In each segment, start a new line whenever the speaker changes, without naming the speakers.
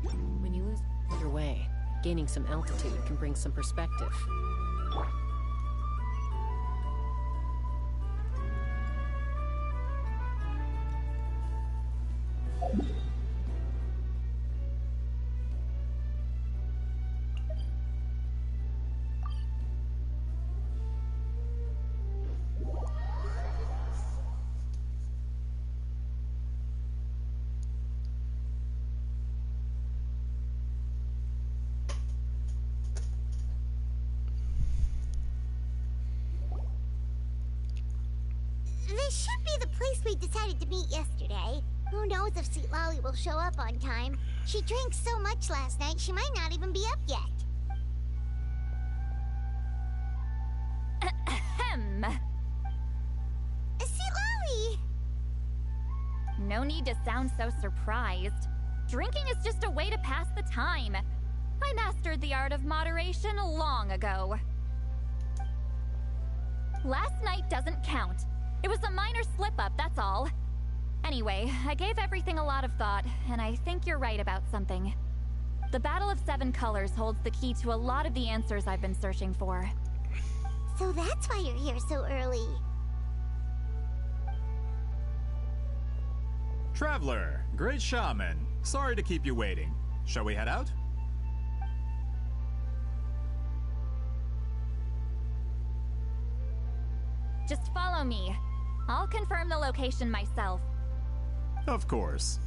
When you lose your way, gaining some altitude can bring some perspective.
This should be the place we decided to meet yesterday. Who knows if Sweet Lolly will show up on time. She drank so much last night, she might not even be up yet.
Ahem.
Sweet Lolly!
No need to sound so surprised. Drinking is just a way to pass the time. I mastered the art of moderation long ago. Last night doesn't count. It was a minor slip-up, that's all. Anyway, I gave everything a lot of thought, and I think you're right about something. The Battle of Seven Colors holds the key to a lot of the answers I've been searching for.
So that's why you're here so early.
Traveler, great shaman. Sorry to keep you waiting. Shall we head out?
Just follow me. I'll confirm the location myself.
Of course.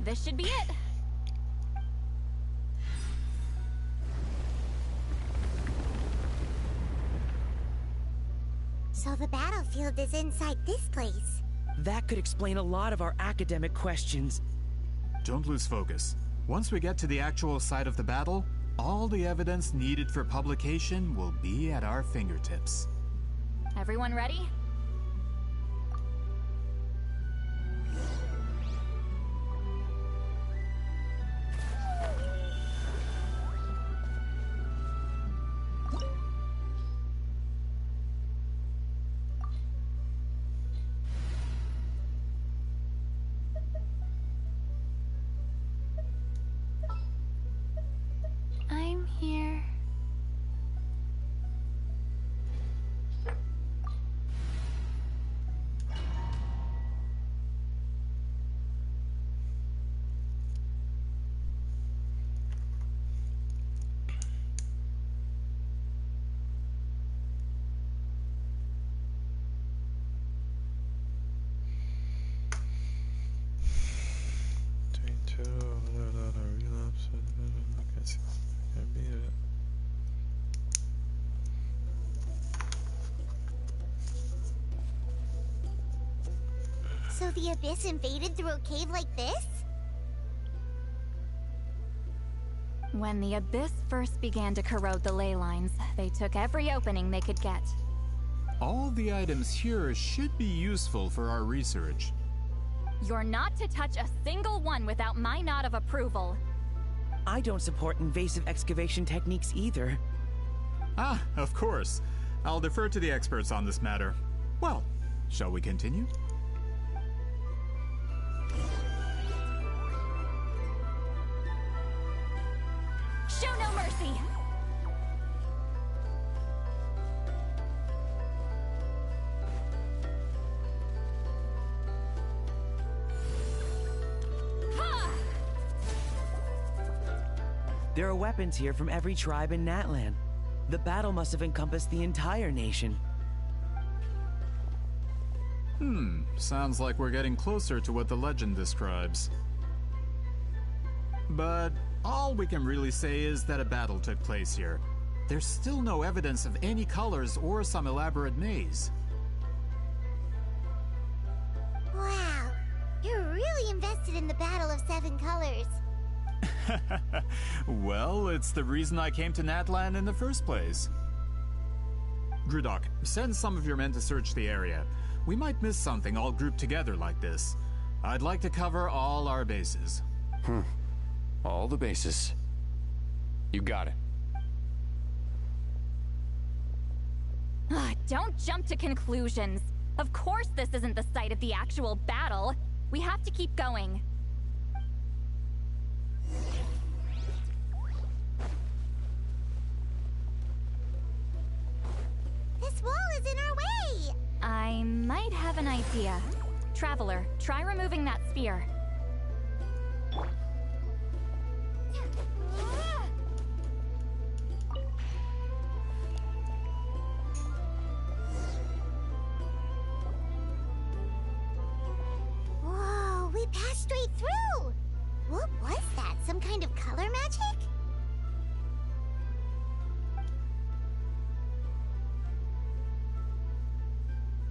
This should be it.
So the battlefield is inside this place.
That could explain a lot of our academic questions.
Don't lose focus. Once we get to the actual site of the battle, all the evidence needed for publication will be at our fingertips.
Everyone ready?
I'm here. So the Abyss invaded through a cave like this?
When the Abyss first began to corrode the ley lines, they took every opening they could get.
All the items here should be useful for our research.
You're not to touch a single one without my nod of approval.
I don't support invasive excavation techniques either.
Ah, of course. I'll defer to the experts on this matter. Well, shall we continue?
Show no mercy!
There are weapons here from every tribe in Natlan. The battle must have encompassed the entire nation.
Sounds like we're getting closer to what the legend describes. But all we can really say is that a battle took place here. There's still no evidence of any colors or some elaborate maze.
Wow, you're really invested in the Battle of Seven Colors.
Well, it's the reason I came to Natlan in the first place. Grudok, send some of your men to search the area. We might miss something all grouped together like this. I'd like to cover all our bases.
All the bases. You got it.
Don't jump to conclusions. Of course this isn't the site of the actual battle. We have to keep going.
This wall is in our way!
I might have an idea. Traveler, try removing that spear.
Whoa, we passed straight through! What was that? Some kind of color magic?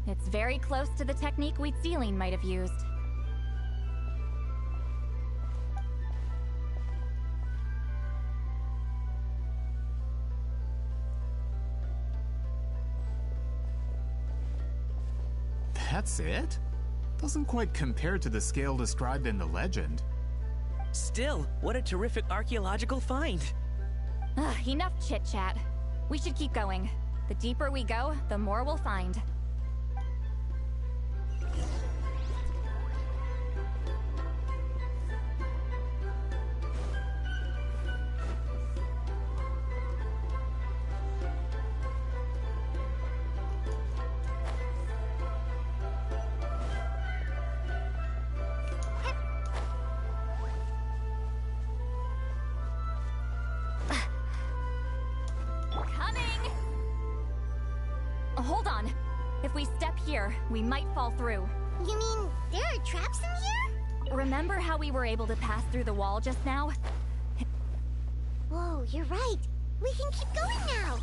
It's very close to the technique Wheatsealing might have used.
That's it? Doesn't quite compare to the scale described in the legend.
Still, what a terrific archaeological find.
Enough chit-chat. We should keep going. The deeper we go, the more we'll find. Hold on. If we step here, we might fall through.
You mean there are traps in here?
Remember how we were able to pass through the wall just now?
Whoa, you're right. We can keep going now.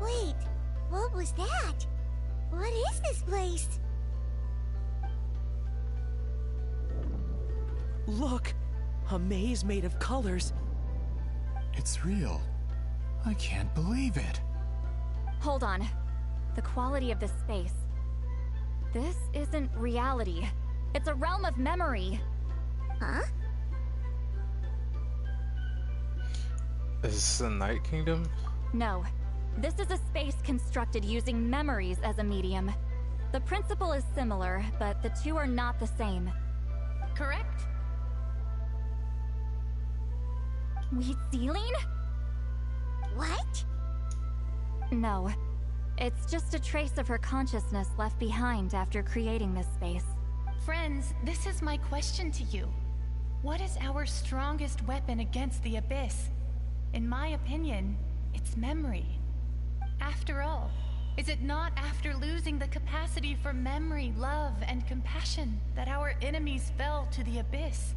Wait, what was that? What is this place?
Look! A maze made of colors.
It's real. I can't believe it.
Hold on. The quality of this space. This isn't reality. It's a realm of memory.
Huh?
Is this the Night Kingdom?
No. This is a space constructed using memories as a medium. The principle is similar, but the two are not the same. Correct? Wheat ceiling?
What?
No. It's just a trace of her consciousness left behind after creating this space.
Friends, this is my question to you. What is our strongest weapon against the Abyss? In my opinion, it's memory. After all, is it not after losing the capacity for memory, love, and compassion that our enemies fell to the Abyss?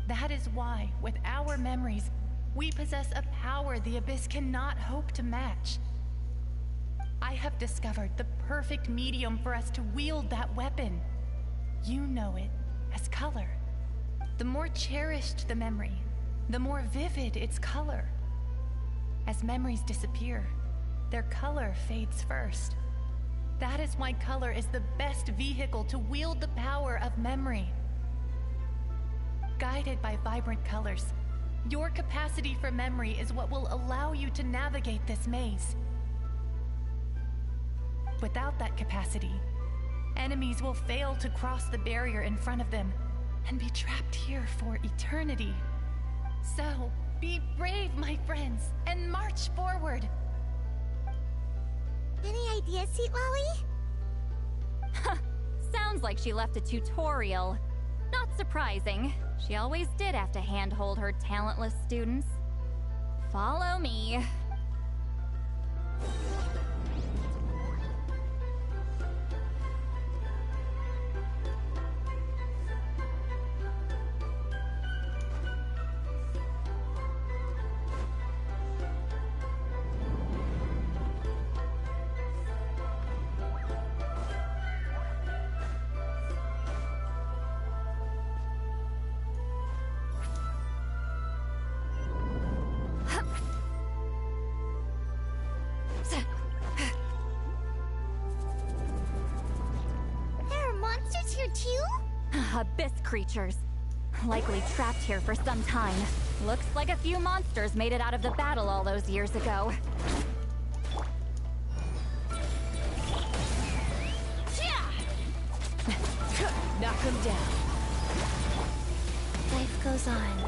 That is why, with our memories, we possess a power the Abyss cannot hope to match. I have discovered the perfect medium for us to wield that weapon. You know it as color. The more cherished the memory, the more vivid its color. As memories disappear, their color fades first. That is why color is the best vehicle to wield the power of memory. Guided by vibrant colors, your capacity for memory is what will allow you to navigate this maze. Without that capacity, enemies will fail to cross the barrier in front of them and be trapped here for eternity. So, be brave, my friends, and march forward.
Any ideas, Sweet Lolly?
Sounds like she left a tutorial. Not surprising. She always did have to handhold her talentless students. Follow me. Abyss creatures. Likely trapped here for some time. Looks like a few monsters made it out of the battle all those years ago.
Knock them down.
Life goes on.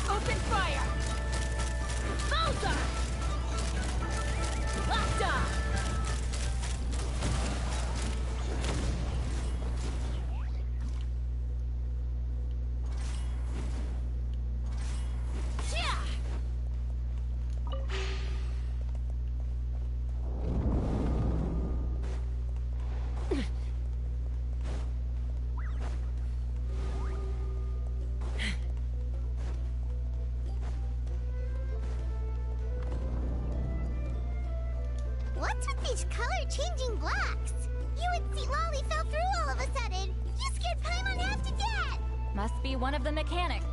Open fire! Bullseye! Locked on!
What's with these color-changing blocks? You and Sweet Lolly fell through all of a sudden. You scared Paimon half to death.
Must be one of the mechanics.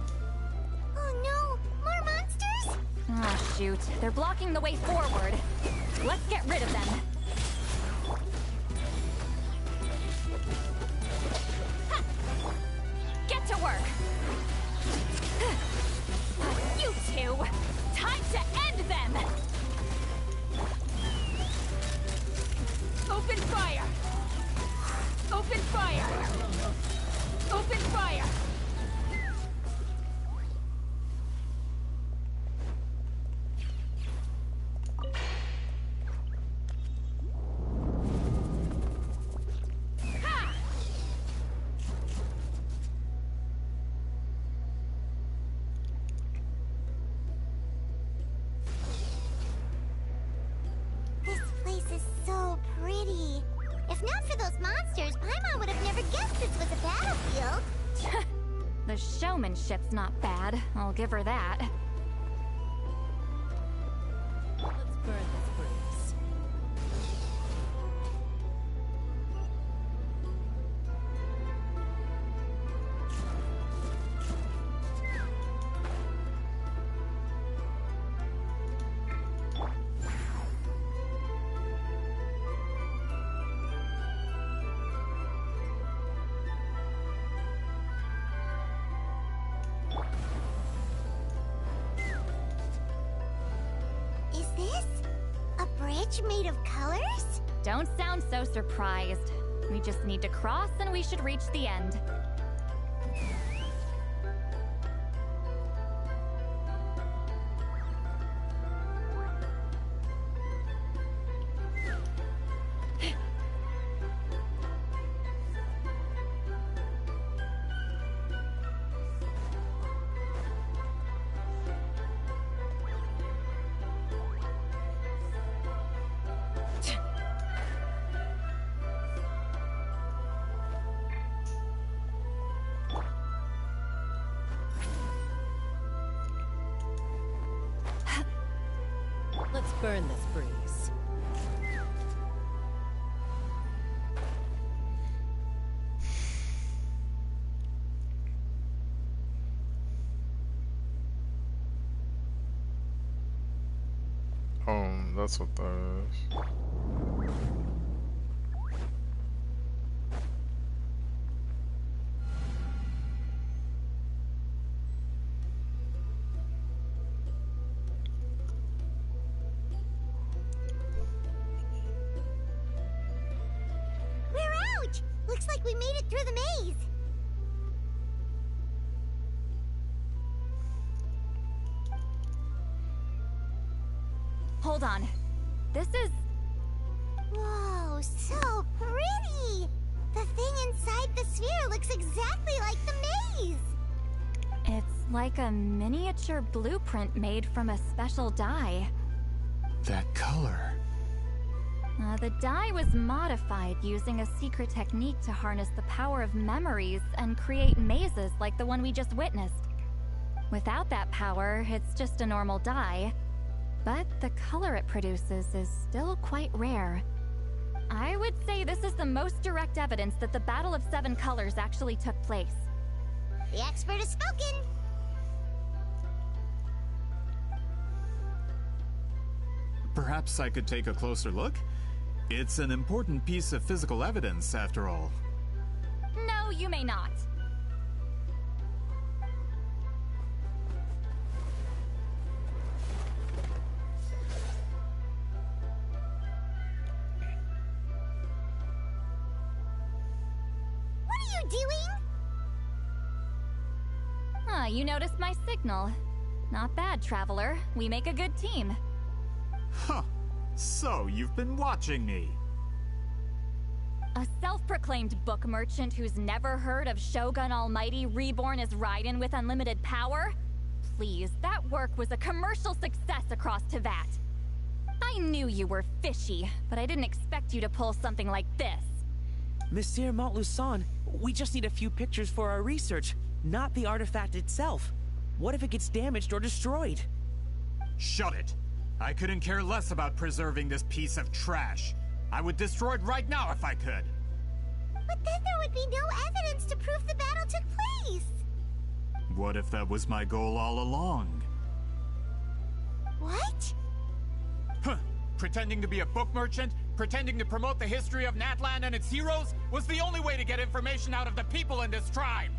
Oh no, more monsters?
Oh shoot, they're blocking the way forward. Let's get rid of them. Ha! Get to work. You two, time to end them.
Open fire! Open fire! Open fire! Ha!
This place is so pretty. If not for those monsters, Paimon would have never guessed this was a battlefield.
The showmanship's not bad, I'll give her that.
Let's burn this breeze.
Is this a bridge made of colors?
Don't sound so surprised. We just need to cross and we should reach the end.
Let's burn this breeze.
That's what that is.
We're out! Looks like we made it through the maze.
Hold on. This is...
Whoa, so pretty! The thing inside the sphere looks exactly like the maze!
It's like a miniature blueprint made from a special dye.
That color.
The dye was modified using a secret technique to harness the power of memories and create mazes like the one we just witnessed. Without that power, it's just a normal dye. But the color it produces is still quite rare. I would say this is the most direct evidence that the Battle of Seven Colors actually took place.
The expert has spoken!
Perhaps I could take a closer look? It's an important piece of physical evidence, after all.
No, you may not.
What are you doing?
You noticed my signal. Not bad, Traveler. We make a good team.
Huh. So, you've been watching me.
A self-proclaimed book merchant who's never heard of Shogun Almighty reborn as Raiden with unlimited power? Please, that work was a commercial success across Teyvat. I knew you were fishy, but I didn't expect you to pull something like this.
Monsieur Montluçon, we just need a few pictures for our research, not the artifact itself. What if it gets damaged or destroyed?
Shut it! I couldn't care less about preserving this piece of trash. I would destroy it right now if I could.
But then there would be no evidence to prove the battle took place!
What if that was my goal all along?
What?
Huh. Pretending to be a book merchant, pretending to promote the history of Natlan and its heroes, was the only way to get information out of the people in this tribe!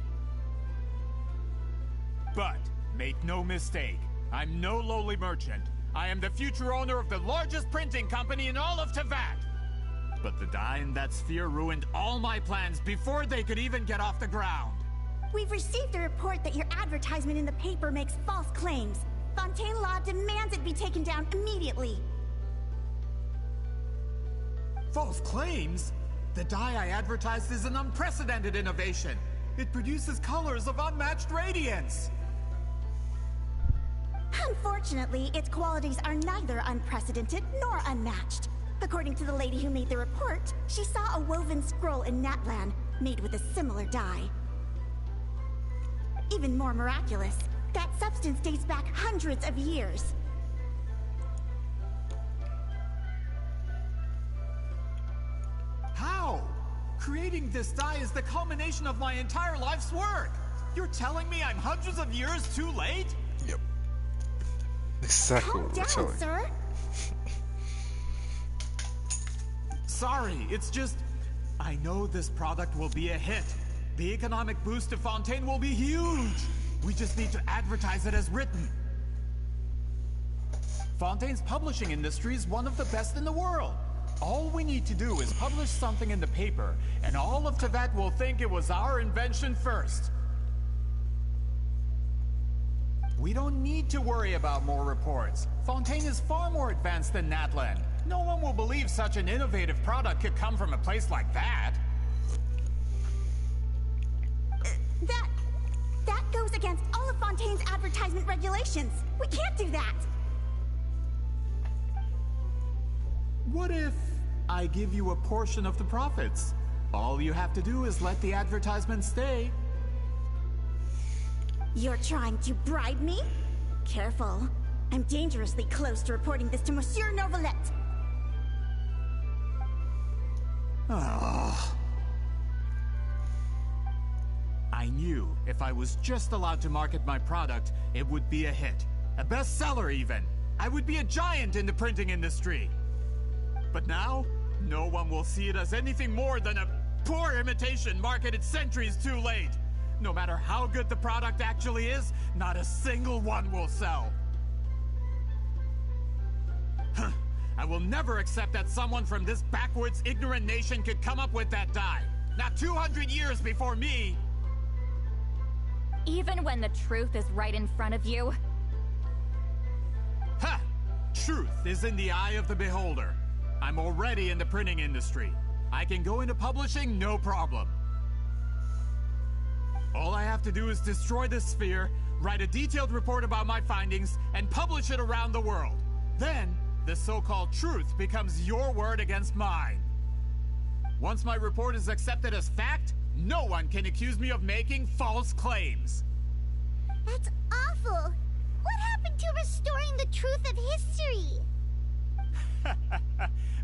But, make no mistake, I'm no lowly merchant. I am the future owner of the largest printing company in all of Teyvat! But the dye in that sphere ruined all my plans before they could even get off the ground!
We've received a report that your advertisement in the paper makes false claims. Fontaine Law demands it be taken down immediately.
False claims? The dye I advertised is an unprecedented innovation! It produces colors of unmatched radiance!
Unfortunately, its qualities are neither unprecedented nor unmatched. According to the lady who made the report, she saw a woven scroll in Natlan made with a similar dye. Even more miraculous, that substance dates back hundreds of years.
How? Creating this dye is the culmination of my entire life's work! You're telling me I'm hundreds of years too late?
Yep. Exactly
Calm
what we're
down,
telling.
sir.
Sorry, it's just... I know this product will be a hit. The economic boost to Fontaine will be huge! We just need to advertise it as written. Fontaine's publishing industry is one of the best in the world. All we need to do is publish something in the paper, and all of Teyvat will think it was our invention first. We don't need to worry about more reports. Fontaine is far more advanced than Natlan. No one will believe such an innovative product could come from a place like that.
That goes against all of Fontaine's advertisement regulations. We can't do that.
What if I give you a portion of the profits? All you have to do is let the advertisement stay.
You're trying to bribe me? Careful. I'm dangerously close to reporting this to Monsieur Novelette.
Oh. I knew if I was just allowed to market my product, it would be a hit. A bestseller even. I would be a giant in the printing industry. But now, no one will see it as anything more than a poor imitation marketed centuries too late. No matter how good the product actually is, not a single one will sell. I will never accept that someone from this backwoods, ignorant nation could come up with that dye. Not 200 years before me!
Even when the truth is right in front of you?
Ha! Truth is in the eye of the beholder. I'm already in the printing industry. I can go into publishing, no problem. All I have to do is destroy this sphere, write a detailed report about my findings, and publish it around the world. Then, the so-called truth becomes your word against mine. Once my report is accepted as fact, no one can accuse me of making false claims.
That's awful. What happened to restoring the truth of history?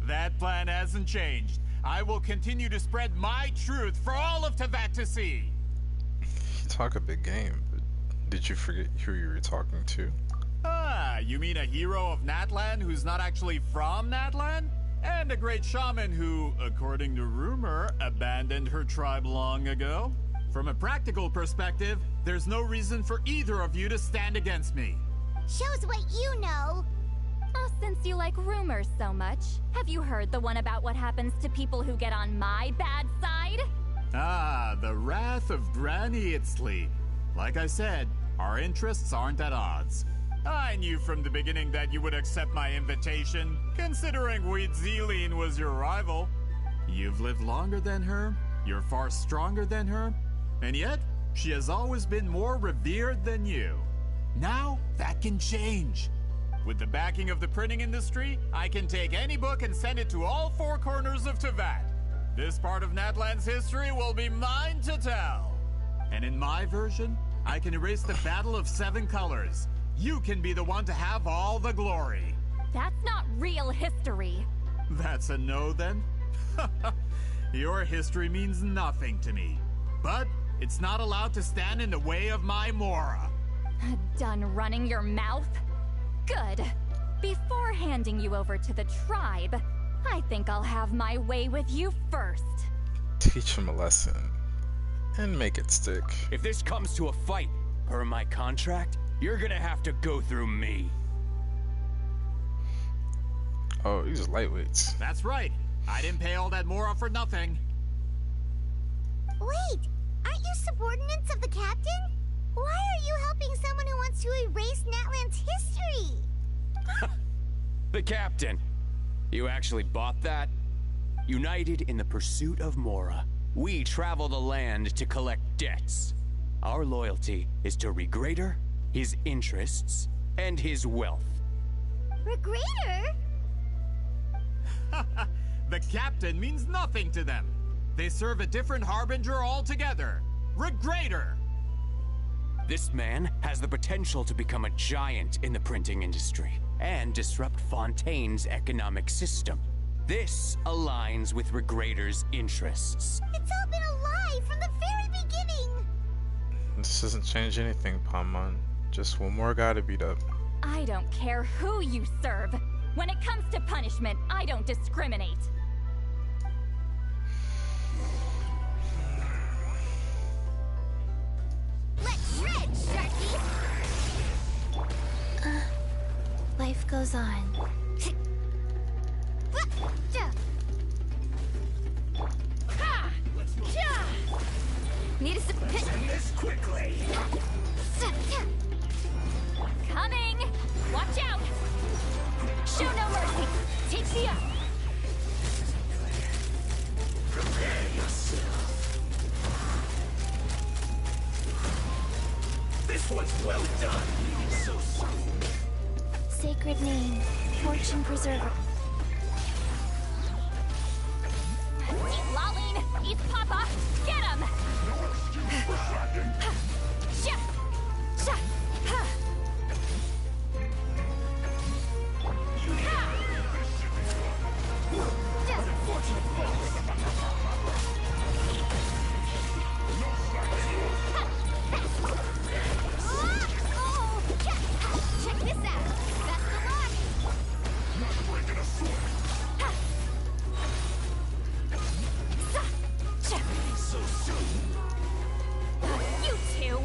That plan hasn't changed. I will continue to spread my truth for all of Teyvat to see.
You talk a big game, but did you forget who you were talking to?
Ah, you mean a hero of Natlan who's not actually from Natlan? And a great shaman who, according to rumor, abandoned her tribe long ago? From a practical perspective, there's no reason for either of you to stand against me.
Shows what you know.
Oh, since you like rumors so much, have you heard the one about what happens to people who get on my bad side?
Ah, the wrath of Granny Itzli. Like I said, our interests aren't at odds. I knew from the beginning that you would accept my invitation, considering Weedzeline was your rival. You've lived longer than her, you're far stronger than her, and yet, she has always been more revered than you. Now, that can change. With the backing of the printing industry, I can take any book and send it to all four corners of Teyvat. This part of Natlan's history will be mine to tell. And in my version, I can erase the Battle of 7 Colors. You can be the one to have all the glory.
That's not real history.
That's a no, then? Your history means nothing to me. But it's not allowed to stand in the way of my Mora.
Done running your mouth? Good. Before handing you over to the tribe, I think I'll have my way with you first.
Teach him a lesson. And make it stick.
If this comes to a fight, per my contract, you're gonna have to go through me.
Oh, these are lightweights.
That's right. I didn't pay all that Mora for nothing.
Wait, aren't you subordinates of the captain? Why are you helping someone who wants to erase Natlan's history?
The captain. You actually bought that? United in the pursuit of Mora, we travel the land to collect debts. Our loyalty is to Regrader, his interests, and his wealth.
Regrader?
The captain means nothing to them. They serve a different harbinger altogether. Regrader!
This man has the potential to become a giant in the printing industry and disrupt Fontaine's economic system. This aligns with Regrader's interests.
It's all been a lie from the very beginning.
This doesn't change anything, Paimon. Just one more guy to beat up.
I don't care who you serve. When it comes to punishment, I don't discriminate.
Let's shred, Sharky!
Life goes on.
Need a
this quickly.
Coming! Watch out! Show no mercy! Take the up!
Prepare yourself. This one's well done. So soon.
Sacred name, fortune preserver.
Eat Laline! Eat Papa! Get him! Sha! Sha! Ha!
Check this out. Best of luck.
So soon.
You two!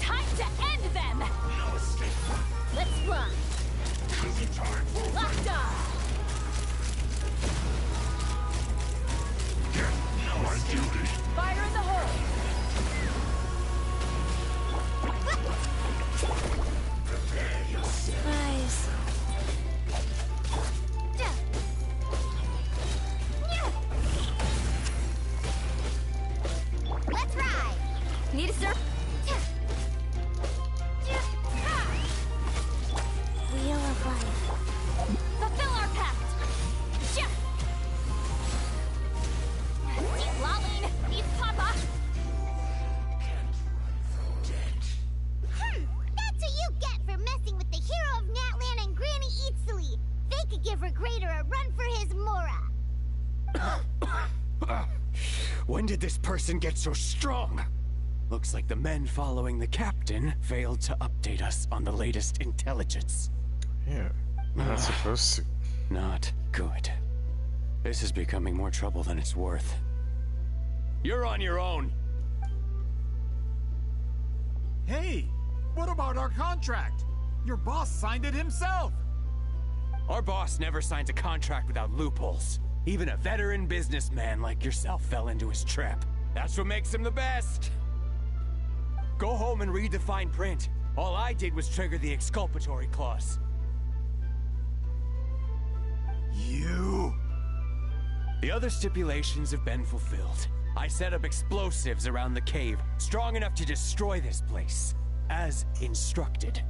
Time to end them!
No escape.
Let's run!
Easy time.
Locked on!
No duty.
Fire in the hole!
Prepare yourself.
Nice. Let's ride.
Need a sir?
Wheel of life.
Fulfill our pact! Sha! Eat Laline! Eat Papa!
That's what you get for messing with the hero of Natlan and Granny Eatsley. They could give Regrader a run for his Mora.
When did this person get so strong? Looks like the men following the captain failed to update us on the latest intelligence.
Yeah, you're not supposed to.
Not good. This is becoming more trouble than it's worth. You're on your own.
Hey, what about our contract? Your boss signed it himself.
Our boss never signs a contract without loopholes. Even a veteran businessman like yourself fell into his trap. That's what makes him the best. Go home and read the fine print. All I did was trigger the exculpatory clause.
You?
The other stipulations have been fulfilled. I set up explosives around the cave, strong enough to destroy this place, as instructed.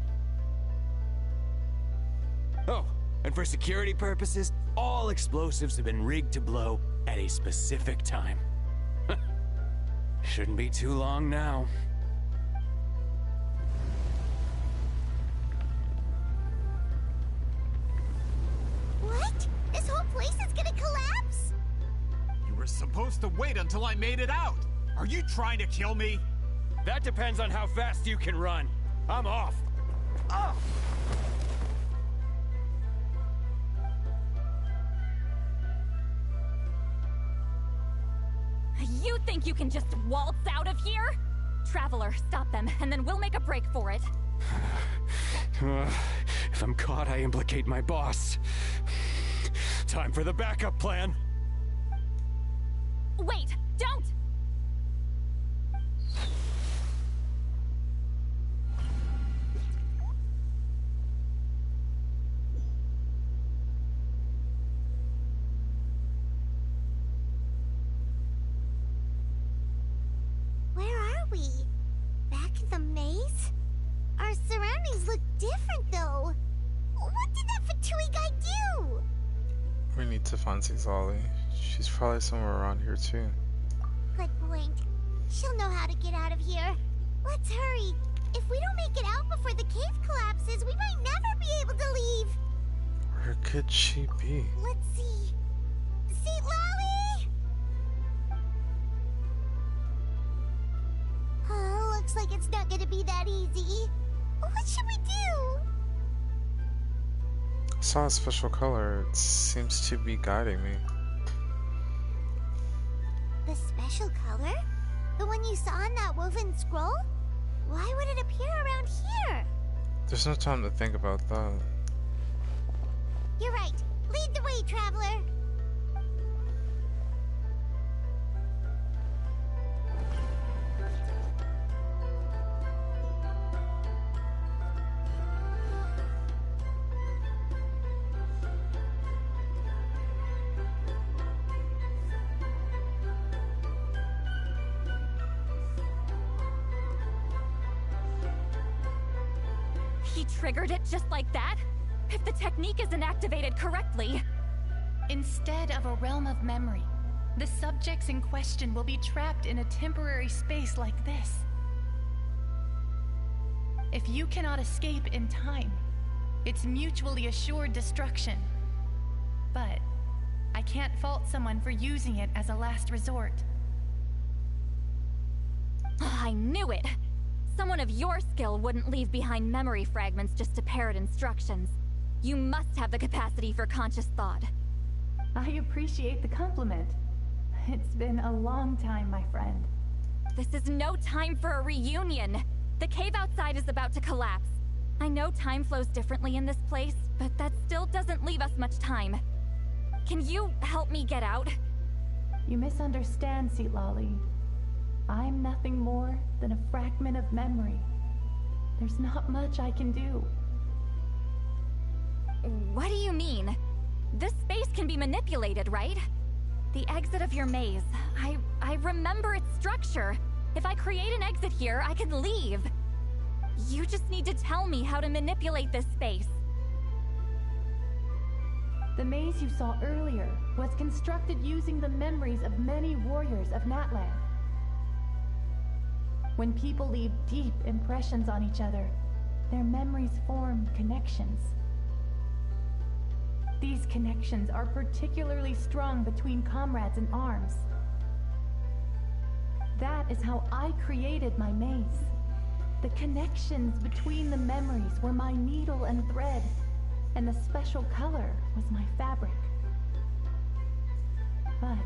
Oh, and for security purposes, all explosives have been rigged to blow at a specific time. Shouldn't be too long now.
What? This whole place is gonna collapse?
You were supposed to wait until I made it out. Are you trying to kill me?
That depends on how fast you can run. I'm off. Oh!
You think you can just waltz out of here? Traveler, stop them, and then we'll make a break for it.
If I'm caught, I implicate my boss. Time for the backup plan.
Wait, don't!
Where are we? Back in the maze? Our surroundings look different, though. What did that Fatui guy do?
We need to find Zizali. She's probably somewhere around here too.
Good point. She'll know how to get out of here. Let's hurry. If we don't make it out before the cave collapses, we might never be able to leave.
Where could she be?
Let's see. Seat Lolly! Oh, looks like it's not gonna be that easy. What should we do?
I saw a special color. It seems to be guiding me.
The special color? The one you saw in that woven scroll? Why would it appear around here?
There's no time to think about that.
You're right. Lead the way, traveler.
he triggered it just like that? If the technique isn't activated correctly...
Instead of a realm of memory, the subjects in question will be trapped in a temporary space like this. If you cannot escape in time, it's mutually assured destruction. But I can't fault someone for using it as a last resort.
I knew it! Someone of your skill wouldn't leave behind memory fragments just to parrot instructions. You must have the capacity for conscious thought.
I appreciate the compliment. It's been a long time, my friend.
This is no time for a reunion. The cave outside is about to collapse. I know time flows differently in this place, but that still doesn't leave us much time. Can you help me get out?
You misunderstand, Seatlali. I'm nothing more than a fragment of memory. There's not much I can do.
What do you mean? This space can be manipulated, right? The exit of your maze. I remember its structure. If I create an exit here, I can leave. You just need to tell me how to manipulate this space.
The maze you saw earlier was constructed using the memories of many warriors of Natlan. When people leave deep impressions on each other, their memories form connections. These connections are particularly strong between comrades in arms. That is how I created my maze. The connections between the memories were my needle and thread, and the special color was my fabric. But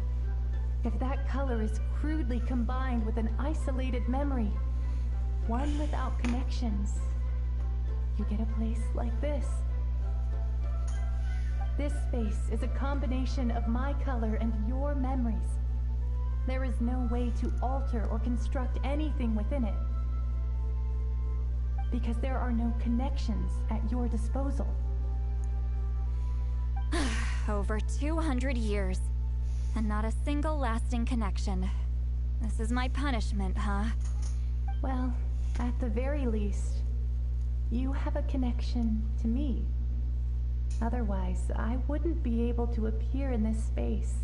if that color is crudely combined with an isolated memory, one without connections, you get a place like this. This space is a combination of my color and your memories. There is no way to alter or construct anything within it, because there are no connections at your disposal.
Over 200 years, and not a single lasting connection. This is my punishment, huh?
Well, at the very least, you have a connection to me. Otherwise, I wouldn't be able to appear in this space.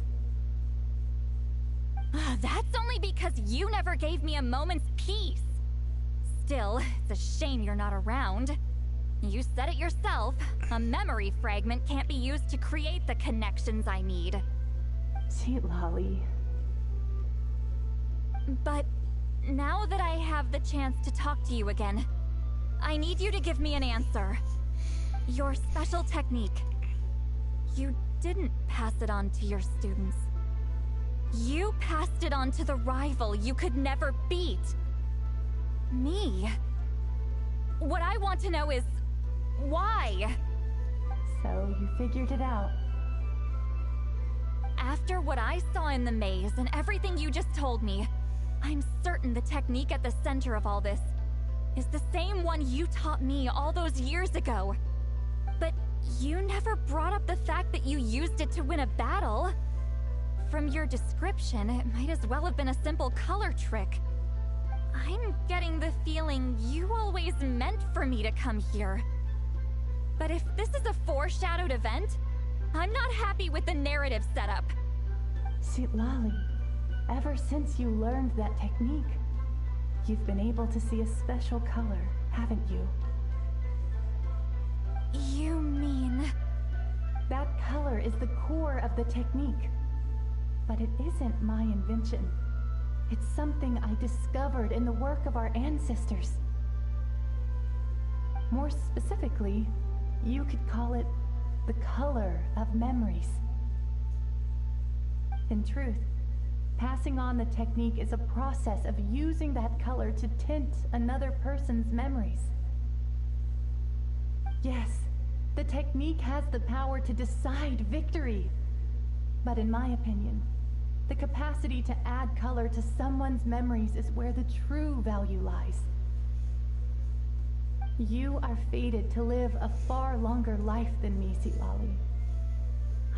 That's only because you never gave me a moment's peace. Still, it's a shame you're not around. You said it yourself. A memory fragment can't be used to create the connections I need.
Seatlali.
But now that I have the chance to talk to you again, I need you to give me an answer. Your special technique. You didn't pass it on to your students. You passed it on to the rival you could never beat. Me. What I want to know is, why?
So you figured it out.
After what I saw in the maze and everything you just told me, I'm certain the technique at the center of all this is the same one you taught me all those years ago. But you never brought up the fact that you used it to win a battle. From your description, it might as well have been a simple color trick. I'm getting the feeling you always meant for me to come here. But if this is a foreshadowed event, I'm not happy with the narrative setup.
Seatlali, ever since you learned that technique, you've been able to see a special color, haven't you?
You mean...
That color is the core of the technique. But it isn't my invention. It's something I discovered in the work of our ancestors. More specifically, you could call it the color of memories. In truth, passing on the technique is a process of using that color to tint another person's memories. Yes, the technique has the power to decide victory. But in my opinion, the capacity to add color to someone's memories is where the true value lies. You are fated to live a far longer life than me, Seatlali.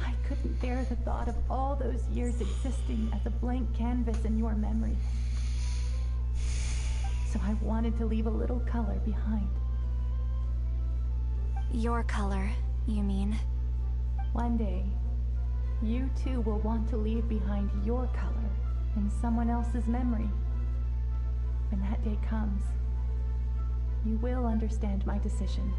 I couldn't bear the thought of all those years existing as a blank canvas in your memory. So I wanted to leave a little color behind.
Your color, you mean?
One day, you too will want to leave behind your color in someone else's memory. When that day comes, you will understand my decision.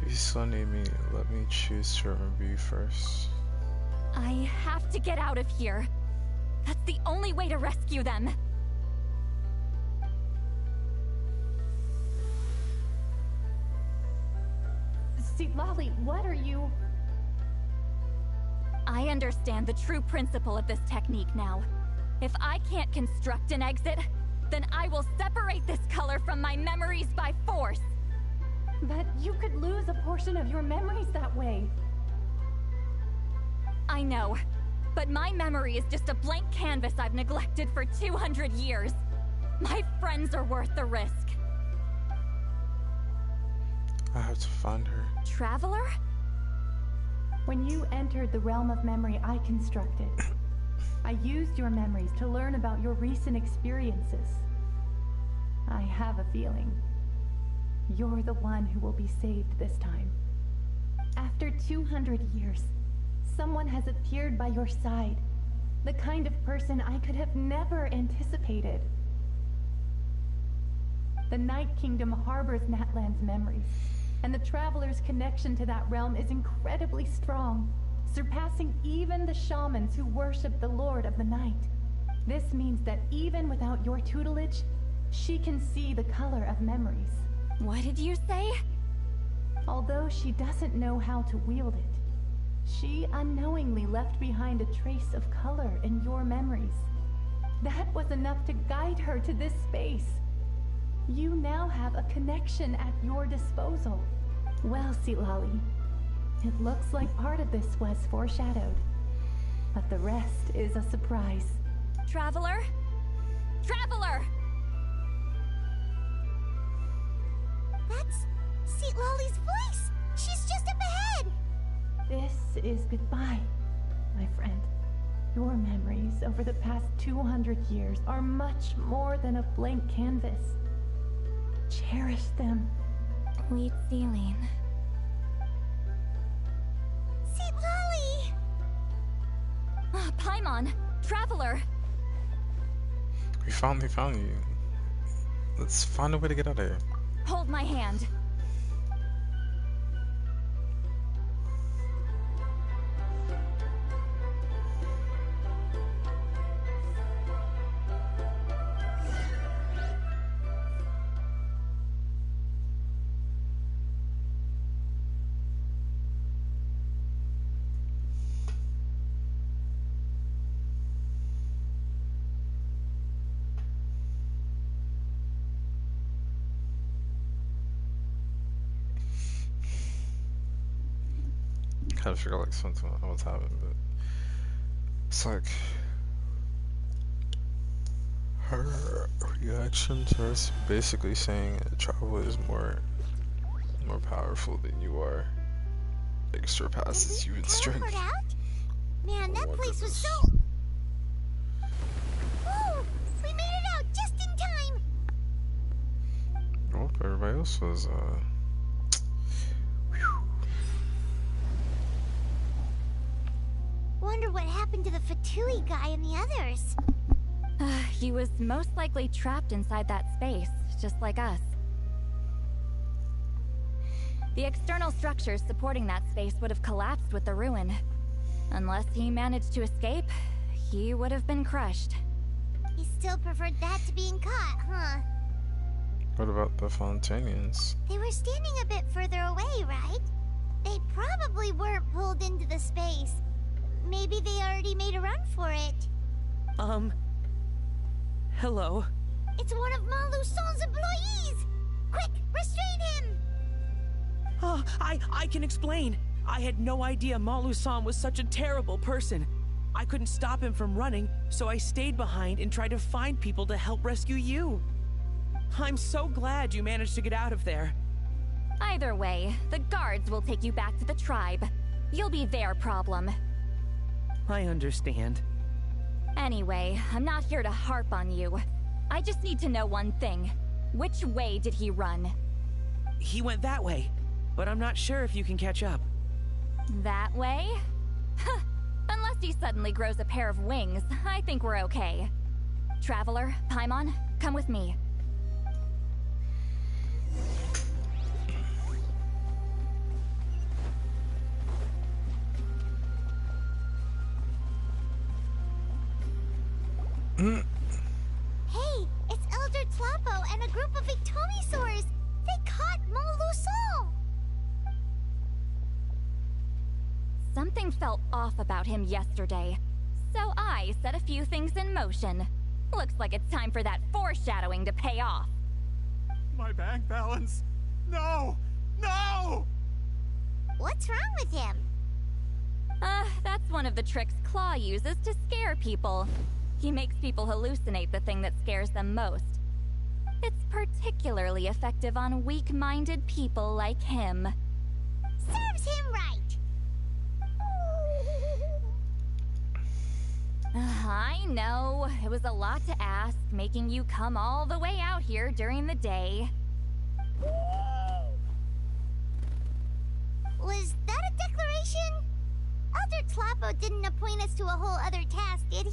If you still need me, let me choose to remember you first.
I have to get out of here. That's the only way to rescue them.
Lolly, what are you...
I understand the true principle of this technique now. If I can't construct an exit, then I will separate this color from my memories by force.
But you could lose a portion of your memories that way.
I know, but my memory is just a blank canvas I've neglected for 200 years. My friends are worth the risk.
I have to find her.
Traveler?
When you entered the realm of memory I constructed, I used your memories to learn about your recent experiences. I have a feeling you're the one who will be saved this time. After 200 years, someone has appeared by your side. The kind of person I could have never anticipated. The Night Kingdom harbors Natlan's memories, and the Traveler's connection to that realm is incredibly strong, surpassing even the shamans who worship the Lord of the Night. This means that even without your tutelage, she can see the color of memories.
What did you say?
Although she doesn't know how to wield it, she unknowingly left behind a trace of color in your memories. That was enough to guide her to this space. You now have a connection at your disposal. Well, Sitlali, it looks like part of this was foreshadowed, but the rest is a surprise.
Traveler? Traveler!
That's Sitlali's voice! She's just up ahead!
This is goodbye, my friend. Your memories over the past 200 years are much more than a blank canvas. Cherish them.
Sweet Celine.
Sitlali!
Paimon! Traveler!
We finally found you. Let's find a way to get out of here.
Hold my hand.
Kind of figure like something what's happened, but it's like her reaction to us basically saying travel is more powerful than you are. Like surpasses you in strength.
Teleport out? Man, that place was so... Woo! We made it out just in time!
Well, everybody else was
Wonder what happened to the Fatui guy and the others.
He was most likely trapped inside that space, just like us. The external structures supporting that space would have collapsed with the ruin. Unless he managed to escape, he would have been crushed.
He still preferred that to being caught, huh?
What about the Fontanians?
They were standing a bit further away, right? They probably weren't pulled into the space. Maybe they already made a run for it.
Hello?
It's one of Maluson's employees! Quick, restrain him!
Oh, I can explain. I had no idea Malu-san was such a terrible person. I couldn't stop him from running, so I stayed behind and tried to find people to help rescue you. I'm so glad you managed to get out of there.
Either way, the guards will take you back to the tribe. You'll be their problem.
I understand.
Anyway, I'm not here to harp on you. I just need to know one thing. Which way did he run?
He went that way, but I'm not sure if you can catch up.
That way? Huh. Unless he suddenly grows a pair of wings, I think we're okay. Traveler, Paimon, come with me.
Hey, it's Elder Tlapo and a group of Victomisaurs! They caught Moluson!
Something felt off about him yesterday, so I set a few things in motion. Looks like it's time for that foreshadowing to pay off.
My bank balance. No! No!
What's wrong with him?
That's one of the tricks Claw uses to scare people. He makes people hallucinate the thing that scares them most. It's particularly effective on weak-minded people like him.
Serves him right!
I know. It was a lot to ask, making you come all the way out here during the day.
Was that a declaration? Elder Tlapo didn't appoint us to a whole other task, did he?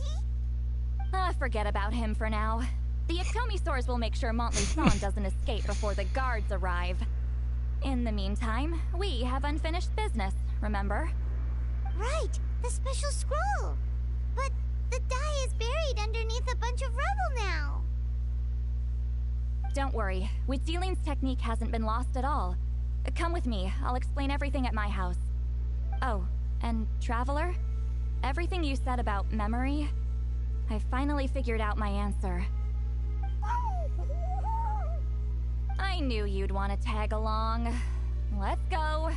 Forget about him for now. The Atomisaurs will make sure Montluçon doesn't escape before the guards arrive. In the meantime, we have unfinished business, remember?
Right, the special scroll. But the die is buried underneath a bunch of rubble now.
Don't worry, Witziling's technique hasn't been lost at all. Come with me, I'll explain everything at my house. Oh, and Traveler? Everything you said about memory, I finally figured out my answer. I knew you'd want to tag along. Let's go.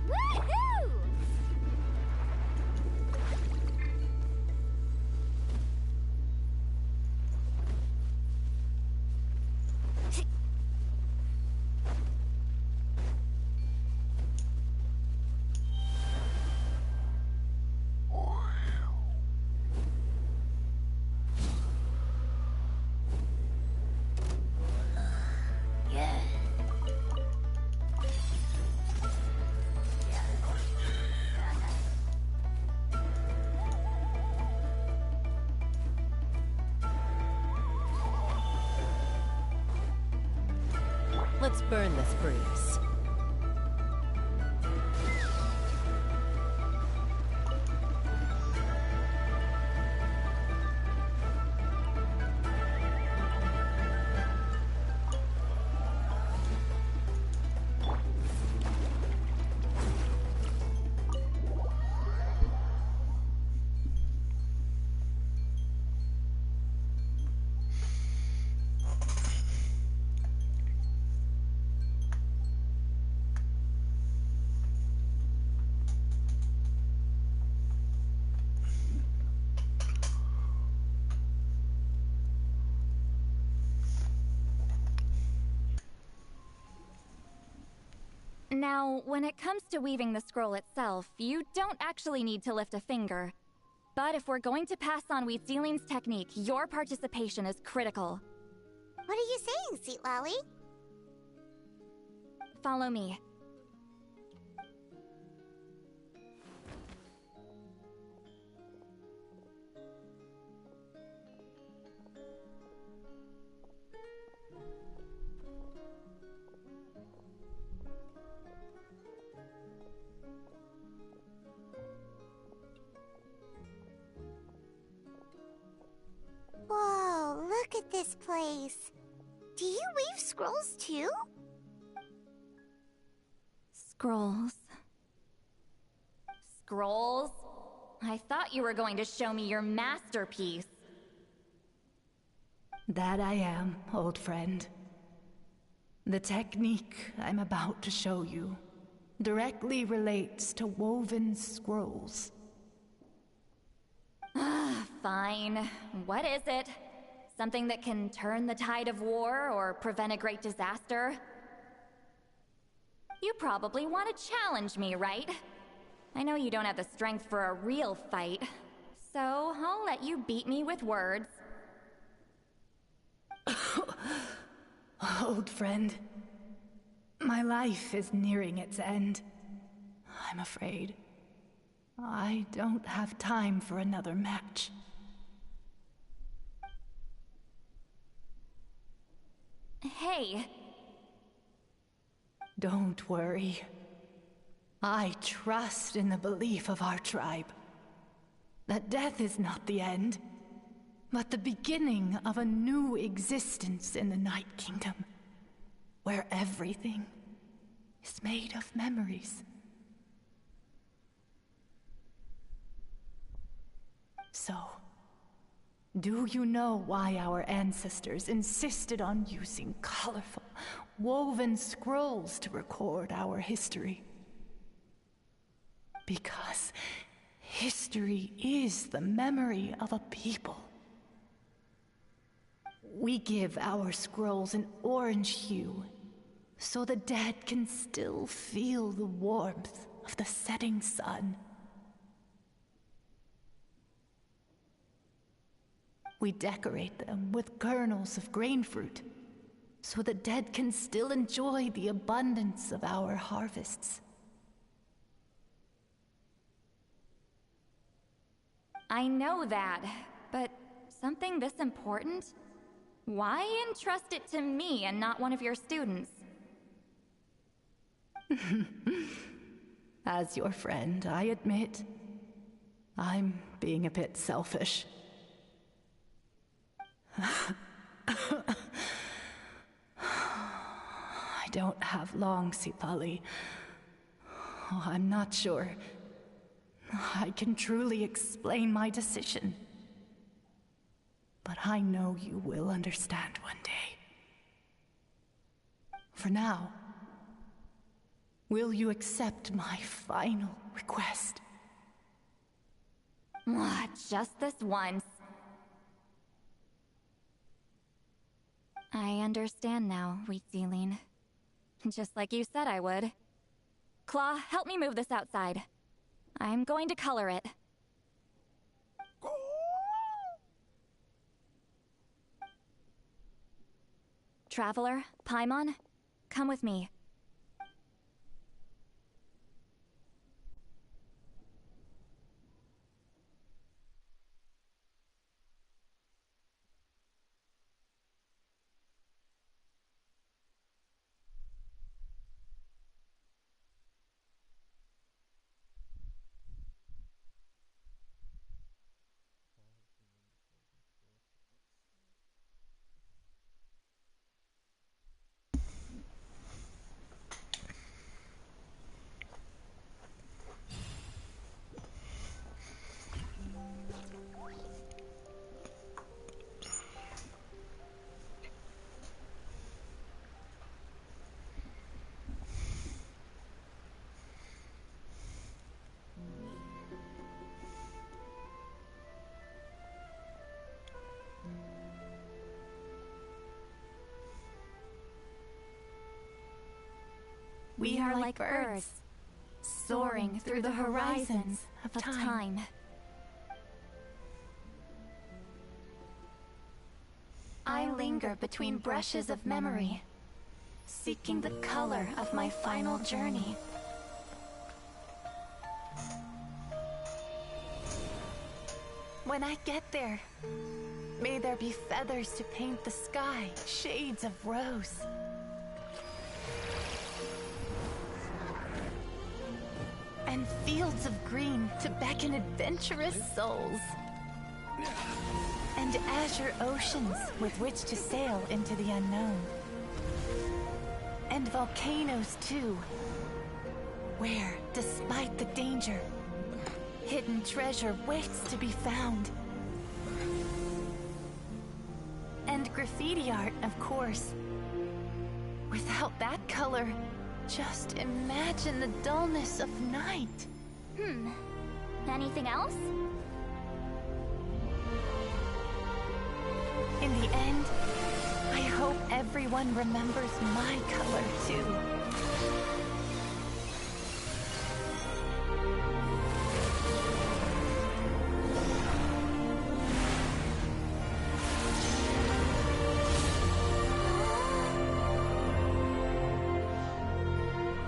Woohoo!
Let's burn this breeze.
Now, when it comes to weaving the scroll itself, you don't actually need to lift a finger. But if we're going to pass on Witziling's technique, your participation is critical.
What are you saying, Sweet Lolly?
Follow me.
Look at this place. Do you weave scrolls too?
Scrolls. Scrolls? I thought you were going to show me your masterpiece.
That I am, old friend. The technique I'm about to show you directly relates to woven scrolls.
Fine. What is it? Something that can turn the tide of war or prevent a great disaster? You probably want to challenge me, right? I know you don't have the strength for a real fight, so I'll let you beat me with words.
Old friend, my life is nearing its end. I'm afraid I don't have time for another match.
Hey.
Don't worry. I trust in the belief of our tribe that death is not the end, but the beginning of a new existence in the Night Kingdom, where everything is made of memories. So, do you know why our ancestors insisted on using colorful, woven scrolls to record our history? Because history is the memory of a people. We give our scrolls an orange hue, so the dead can still feel the warmth of the setting sun. We decorate them with kernels of grain fruit, so the dead can still enjoy the abundance of our harvests.
I know that, but something this important? Why entrust it to me and not one of your students?
As your friend, I admit, I'm being a bit selfish. I don't have long, Sipali. Oh, I'm not sure I can truly explain my decision. But I know you will understand one day. For now, will you accept my final request?
Just this once. I understand now, Wheat Sealing. Just like you said I would. Claw, help me move this outside. I'm going to color it. Traveler, Paimon, come with me.
We are like birds, soaring through the horizons of time. I linger between brushes of memory, seeking the color of my final journey. When I get there, may there be feathers to paint the sky, shades of rose. And fields of green to beckon adventurous souls. And and azure oceans with which to sail into the unknown. And volcanoes, too, where, despite the danger, hidden treasure waits to be found. And graffiti art, of course. Without that color, just imagine the dullness of night.
Anything else?
In the end, I hope everyone remembers my color, too.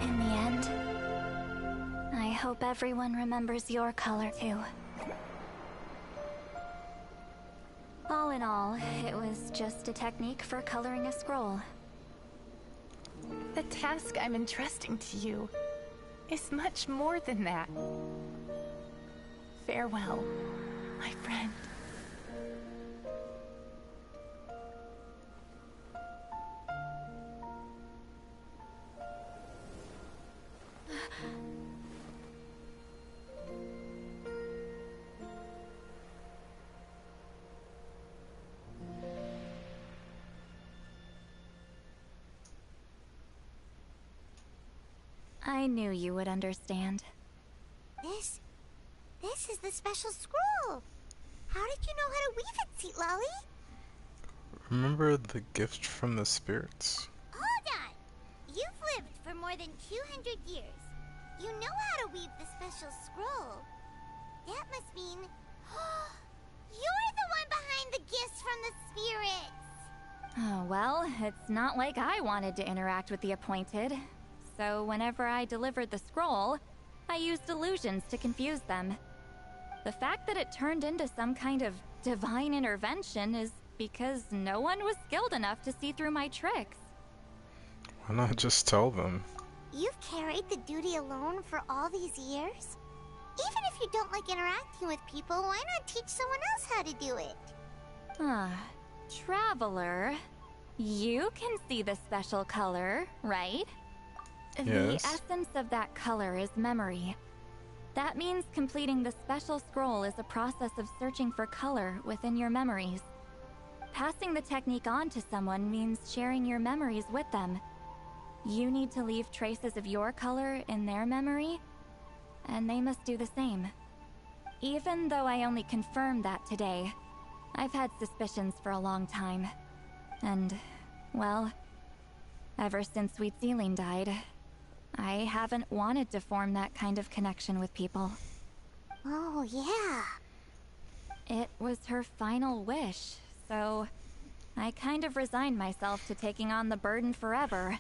In the end, I hope everyone remembers your color too. All in all, it was just a technique for coloring a scroll.
The task I'm entrusting to you is much more than that. Farewell, my friend.
I knew you would understand.
This is the special scroll. How did you know how to weave it, Seat Lolly?
Remember the gift from the spirits?
Hold on. You've lived for more than 200 years. You know how to weave the special scroll. That must mean you're the one behind the gifts from the spirits.
Oh, well, it's not like I wanted to interact with the appointed. So whenever I delivered the scroll, I used illusions to confuse them. The fact that it turned into some kind of divine intervention is because no one was skilled enough to see through my tricks.
Why not just tell them?
You've carried the duty alone for all these years? Even if you don't like interacting with people, why not teach someone else how to do it?
Traveler, you can see the special color, right?
Yes.
The essence of that color is memory. That means completing the special scroll is a process of searching for color within your memories. Passing the technique on to someone means sharing your memories with them. You need to leave traces of your color in their memory, and they must do the same. Even though I only confirmed that today, I've had suspicions for a long time. And, well, ever since Sweet Celine died, I haven't wanted to form that kind of connection with people.
Oh, yeah.
It was her final wish, so I kind of resigned myself to taking on the burden forever.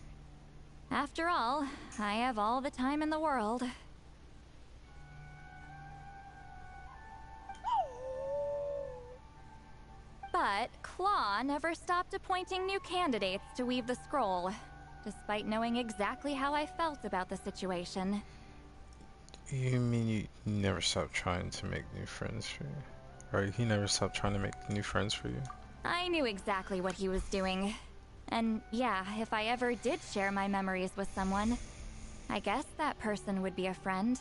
After all, I have all the time in the world. But Claw never stopped appointing new candidates to weave the scroll, despite knowing exactly how I felt about the situation.
You mean you never stopped trying to make new friends for you? Or he never stopped trying to make new friends for you?
I knew exactly what he was doing. And yeah, if I ever did share my memories with someone, I guess that person would be a friend.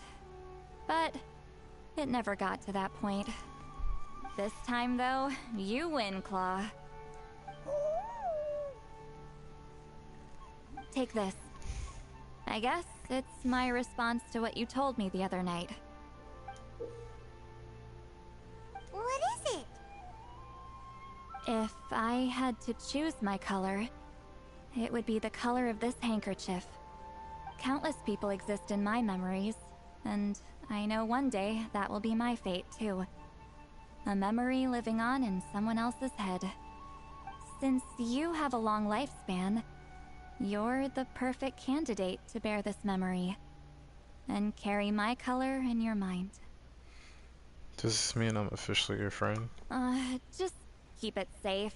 But it never got to that point. This time, though, you win, Claw. Take this. I guess it's my response to what you told me the other night.
What is it?
If I had to choose my color, it would be the color of this handkerchief. Countless people exist in my memories, and I know one day that will be my fate, too. A memory living on in someone else's head. Since you have a long lifespan, you're the perfect candidate to bear this memory, and carry my color in your mind.
Does this mean I'm officially your friend?
Just keep it safe.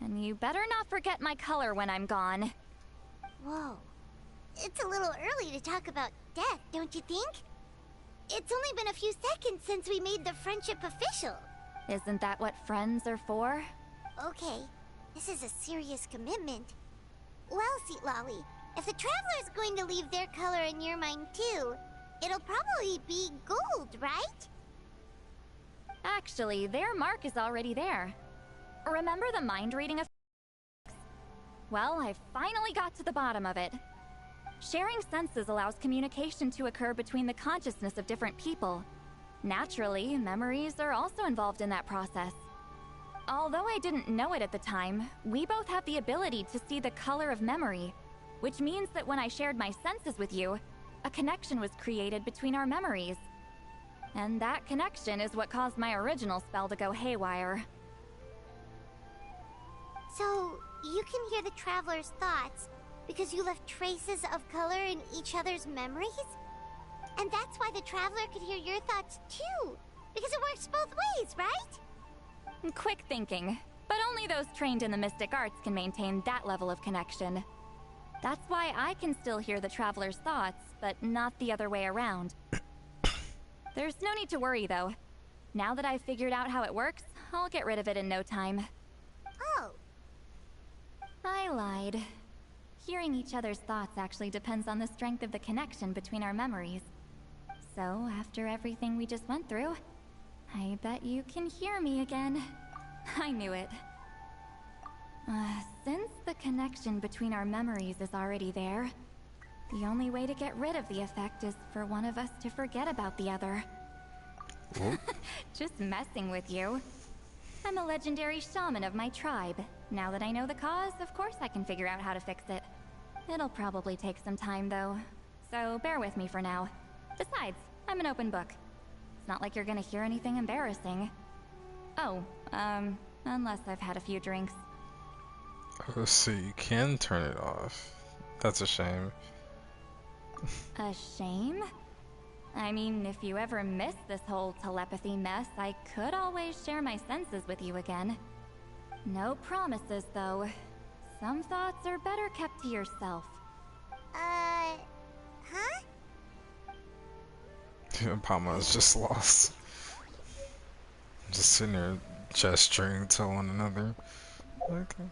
And you better not forget my color when I'm gone.
Whoa. It's a little early to talk about death, don't you think? It's only been a few seconds since we made the friendship official.
Isn't that what friends are for?
Okay, this is a serious commitment. Well, Seat Lolly, if the Traveler's going to leave their color in your mind too, it'll probably be gold, right?
Actually, their mark is already there. Remember the mind reading of... Well, I finally got to the bottom of it. Sharing senses allows communication to occur between the consciousness of different people. Naturally, memories are also involved in that process. Although I didn't know it at the time, we both have the ability to see the color of memory, which means that when I shared my senses with you, a connection was created between our memories. And that connection is what caused my original spell to go haywire.
So, you can hear the Traveler's thoughts because you left traces of color in each other's memories? And that's why the Traveler could hear your thoughts too, because it works both ways, right?
Quick thinking, but only those trained in the mystic arts can maintain that level of connection. That's why I can still hear the Traveler's thoughts, but not the other way around. There's no need to worry, though. Now that I've figured out how it works, I'll get rid of it in no time.
Oh.
I lied. Hearing each other's thoughts actually depends on the strength of the connection between our memories. So, after everything we just went through, I bet you can hear me again. I knew it. Since the connection between our memories is already there, the only way to get rid of the effect is for one of us to forget about the other. Just messing with you. I'm a legendary shaman of my tribe. Now that I know the cause, of course I can figure out how to fix it. It'll probably take some time, though. So bear with me for now. Besides, I'm an open book. It's not like you're gonna hear anything embarrassing. Oh, unless I've had a few drinks.
Oh, so you can turn it off. That's a shame.
A shame? I mean, if you ever miss this whole telepathy mess, I could always share my senses with you again. No promises, though. Some thoughts are better kept to yourself.
Huh?
Palma is just lost. Just sitting there gesturing to one another. Okay.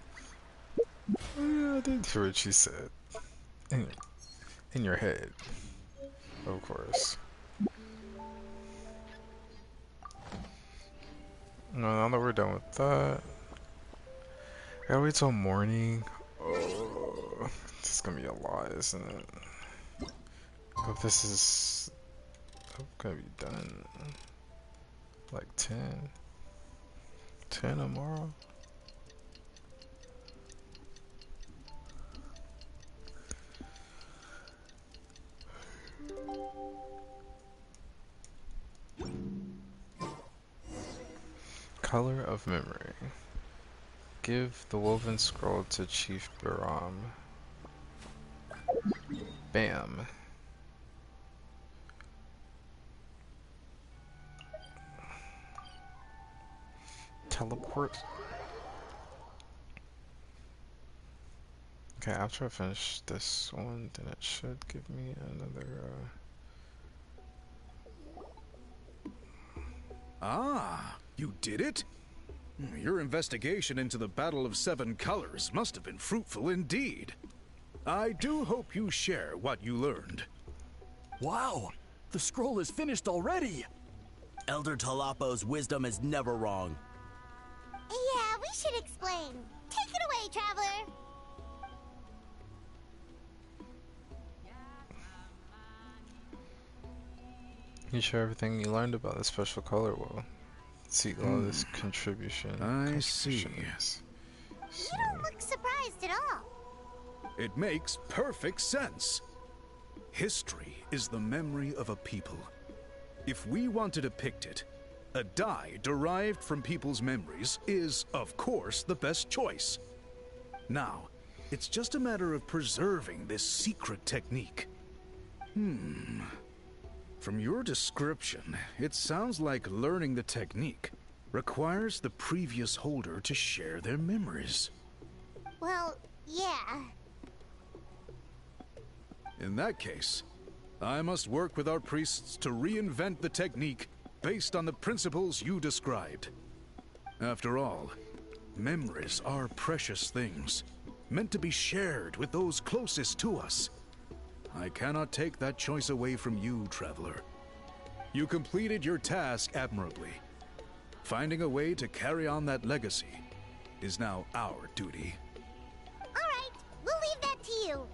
Oh, yeah, I did hear what she said. In your head. Of course. Now that we're done with that, I gotta wait till morning. Oh, this is gonna be a lot, isn't it? Hope this is gonna be done like 10 tomorrow. Color of memory. Give the woven scroll to Chief Biram. Bam. Teleport. Okay, after I finish this one, then it should give me another,
Ah, you did it? Your investigation into the Battle of Seven Colors must have been fruitful indeed. I do hope you share what you learned.
Wow, the scroll is finished already! Elder Talapo's wisdom is never wrong.
Yeah, we should explain. Take it away, Traveler!
you share everything you learned about the special color well. See all this contribution.
I see.
You don't look surprised at all.
It makes perfect sense. History is the memory of a people. If we want to depict it, a dye derived from people's memories is, of course, the best choice. Now, it's just a matter of preserving this secret technique. From your description, it sounds like learning the technique requires the previous holder to share their memories.
Well, yeah.
In that case, I must work with our priests to reinvent the technique based on the principles you described. After all, memories are precious things, meant to be shared with those closest to us. I cannot take that choice away from you, Traveler. You completed your task admirably. Finding a way to carry on that legacy is now our duty.
Alright, we'll leave that to you.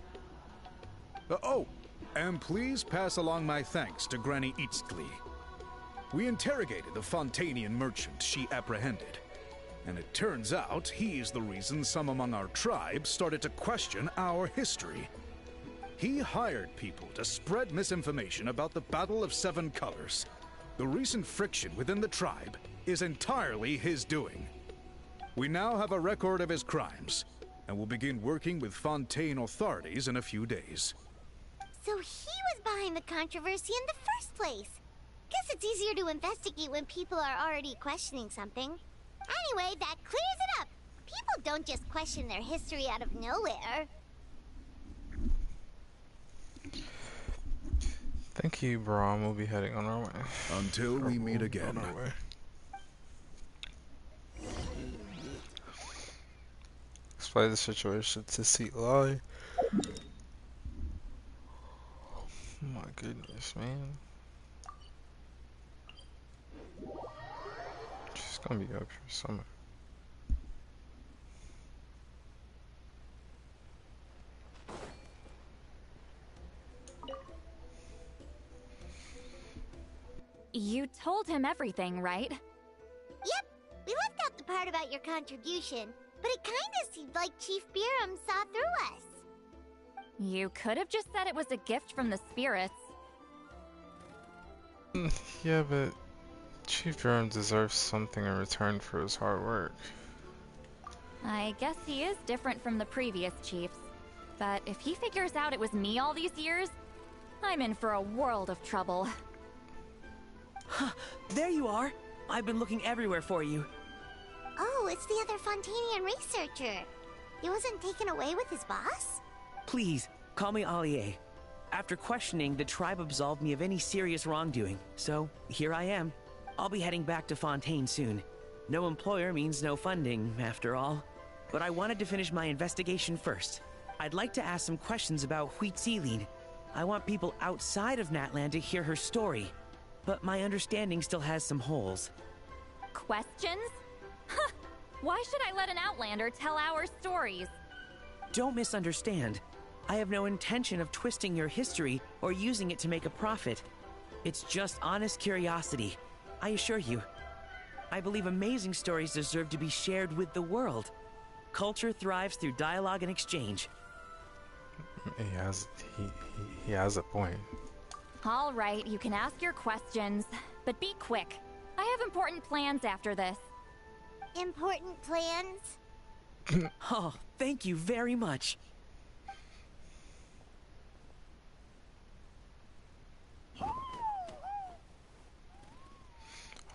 Oh, and please pass along my thanks to Granny Eastglee. We interrogated the Fontanian merchant she apprehended, and it turns out he's the reason some among our tribe started to question our history. He hired people to spread misinformation about the Battle of Seven Colors. The recent friction within the tribe is entirely his doing. We now have a record of his crimes, and will begin working with Fontaine authorities in a few days.
So he was behind the controversy in the first place. Guess it's easier to investigate when people are already questioning something. Anyway, that clears it up. People don't just question their history out of nowhere.
Thank you, Brahm. We'll be heading on our way.
Until we meet again.
On our way. Explain the situation to Seat Lolly. Oh my goodness, man. She's gonna be up here somewhere.
You told him everything, right?
Yep, we left out the part about your contribution, but it kinda seemed like Chief Biram saw through us.
You could have just said it was a gift from the spirits.
Yeah, but Chief Durham deserves something in return for his hard work.
I guess he is different from the previous chiefs. But if he figures out it was me all these years, I'm in for a world of trouble.
Huh, there you are. I've been looking everywhere for you.
Oh, it's the other Fontanian researcher. He wasn't taken away with his boss?
Please, call me Allier. After questioning, the tribe absolved me of any serious wrongdoing, so here I am. I'll be heading back to Fontaine soon. No employer means no funding, after all. But I wanted to finish my investigation first. I'd like to ask some questions about Huitzilin. I want people outside of Natlan to hear her story, but my understanding still has some holes.
Questions? Huh! Why should I let an Outlander tell our stories?
Don't misunderstand. I have no intention of twisting your history or using it to make a profit. It's just honest curiosity, I assure you. I believe amazing stories deserve to be shared with the world. Culture thrives through dialogue and exchange.
He has a point.
All right, you can ask your questions, but be quick. I have important plans after this.
Important plans?
Oh, thank you very much.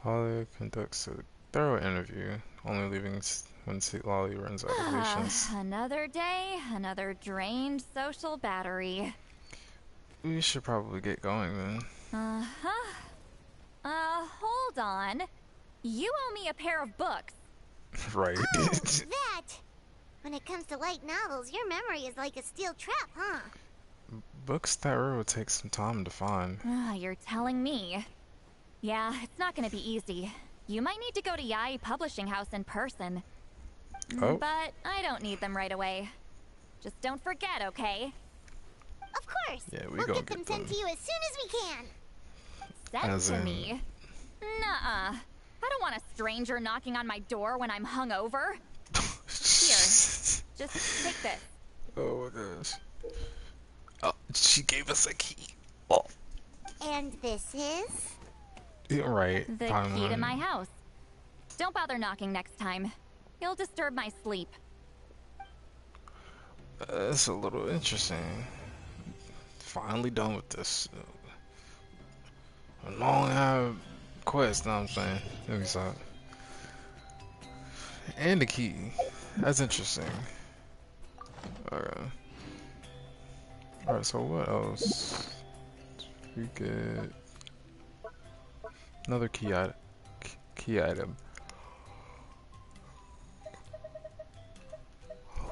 Holly conducts a thorough interview, only leaving when Seat Lolly runs out of patience.
Another day, another drained social battery.
We should probably get going then.
Hold on. You owe me a pair of books.
Right.
Oh, that! When it comes to light novels, your memory is like a steel trap, huh?
Books that will take some time to find.
You're telling me. Yeah, it's not gonna be easy. You might need to go to Yai Publishing House in person.
Oh.
But I don't need them right away. Just don't forget, okay?
Of course!
Yeah,
we'll
gonna
get them sent to you as soon as we can.
Sent
As
to
in-
me? Nuh-uh. I don't want a stranger knocking on my door when I'm hungover. Here, just take this.
Oh my gosh. Oh, she gave us a key. Oh.
And this is?
Yeah, right.
The key to my house. Don't bother knocking next time. You'll disturb my sleep.
That's a little interesting. Finally done with this. A long quest, know what I'm saying? Let me stop. And the key. That's interesting. Okay. Alright, so what else? We get another key item.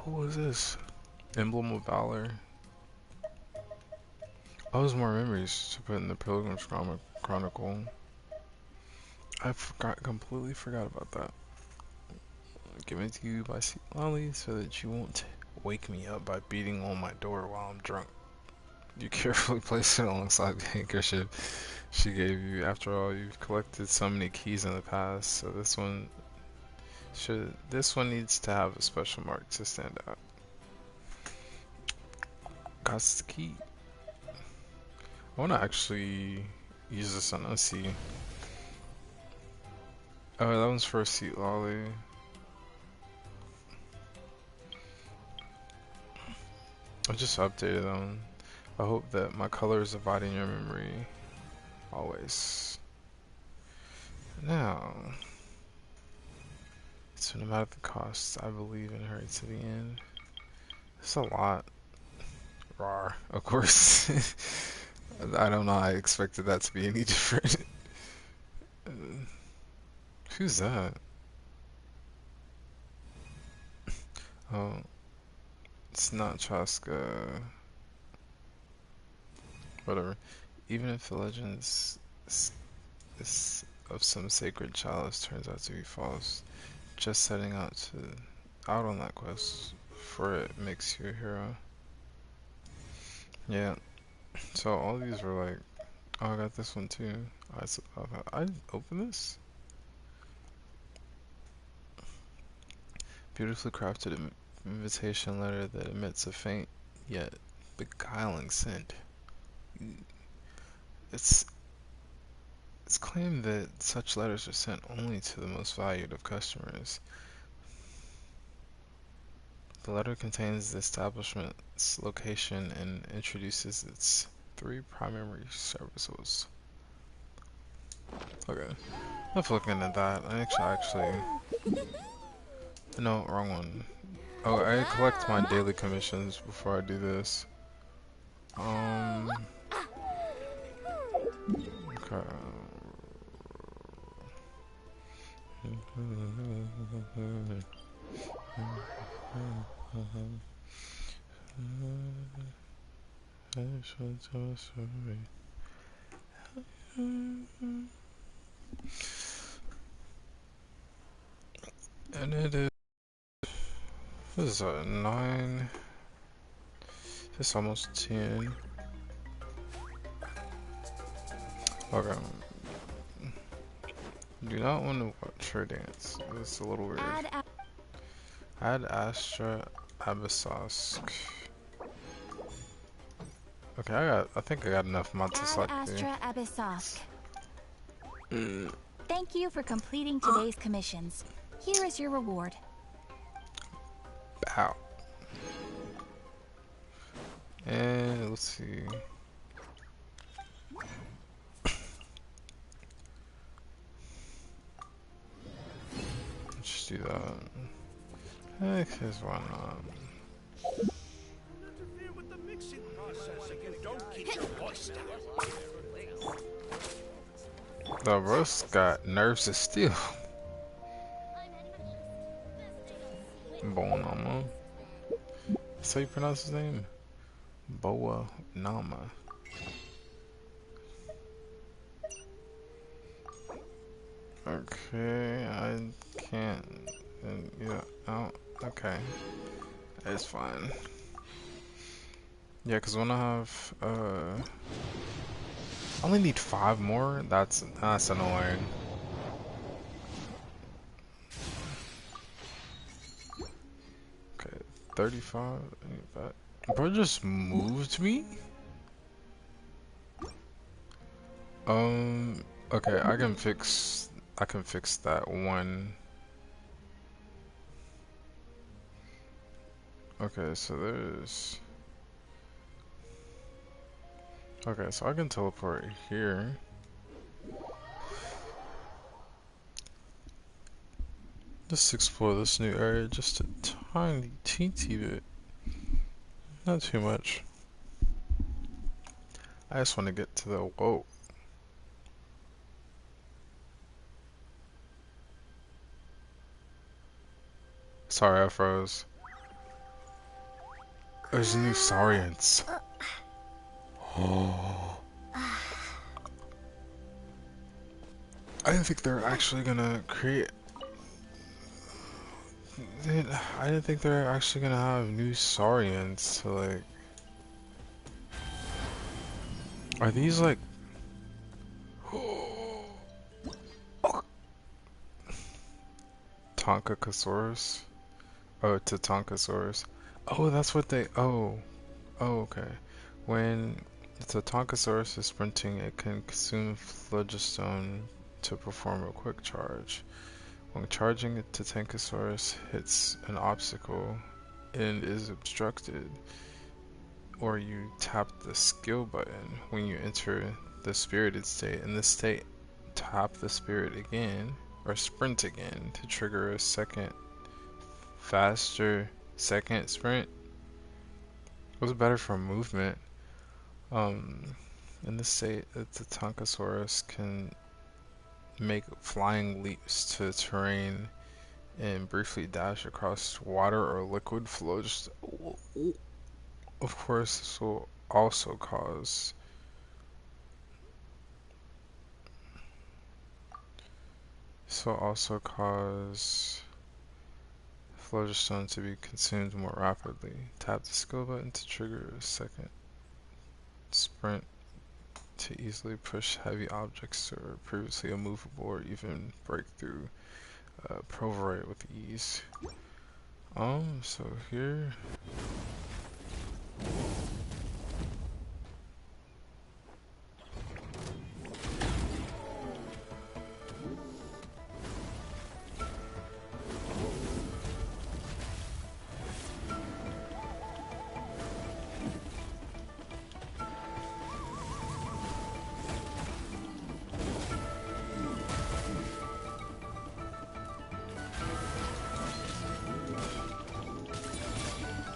What was this? Emblem of Valor. Oh, there's more memories to put in the Pilgrim's Chronicle. I completely forgot about that. Given to you by Sweet Lolly so that you won't wake me up by beating on my door while I'm drunk. You carefully place it alongside the handkerchief she gave you. After all, you've collected so many keys in the past, so this one needs to have a special mark to stand out. Got the key. I want to actually use this on Unsee. Oh, that one's for a Sweet Lolly. I just updated them. I hope that my colors abide in your memory always. Now, so no matter the cost, I believe in her to the end. It's a lot. Rawr, of course. I don't know. I expected that to be any different. Who's that? Oh, it's not Chaska. Whatever. Even if the legends of some sacred chalice turns out to be false, just setting out on that quest for it makes you a hero. Yeah. So all these were like, oh, I got this one too. I open this. Beautifully crafted invitation letter that emits a faint yet beguiling scent. It's claimed that such letters are sent only to the most valued of customers. The letter contains the establishment's location and introduces its 3 primary services. Okay, enough looking at that. I actually, no, wrong one. Oh, I collect my daily commissions before I do this. Okay. And it is. What is that? 9. It's almost 10. Okay. Do not want to watch her dance. It's a little weird. Add Astra Abyssosk. Okay, I think I got enough mods to select here.
Astra Abyssosk. Thank you for completing today's commissions. Here is your reward.
Bow. And let's see. Let's do that. Because why not? The roast got nerves of steel. Bonama. That's how you pronounce his name? Boa Nama. Okay, I can't. Yeah, oh, okay. It's fine. Yeah, because when I have, I only need 5 more? That's annoying. Okay, 35. Bro just moved me? Okay, I can fix that one. Okay, so there's... Okay, so I can teleport here. Just explore this new area just a tiny, teensy bit. Not too much. I just want to get to the... Whoa. Sorry, I froze. There's new Saurians. Oh. I didn't think they're actually gonna create. I didn't think they're actually gonna have new Saurians to like. Are these like? Tonkasaurus? Oh, Tatankasaurus. Oh, that's what they. Oh, okay. When the Tonkasaurus is sprinting, it can consume phlogiston to perform a quick charge. When charging, the Tankosaurus hits an obstacle and is obstructed, or you tap the skill button when you enter the spirited state. In this state, tap the spirit again, or sprint again to trigger a faster second sprint. It was better for movement. In this state, the Tonkasaurus can make flying leaps to terrain and briefly dash across water or liquid flows. Of course, this will also cause phlogiston to be consumed more rapidly. Tap the skill button to trigger a second sprint to easily push heavy objects that are previously immovable or even break through Provorite with ease. So here.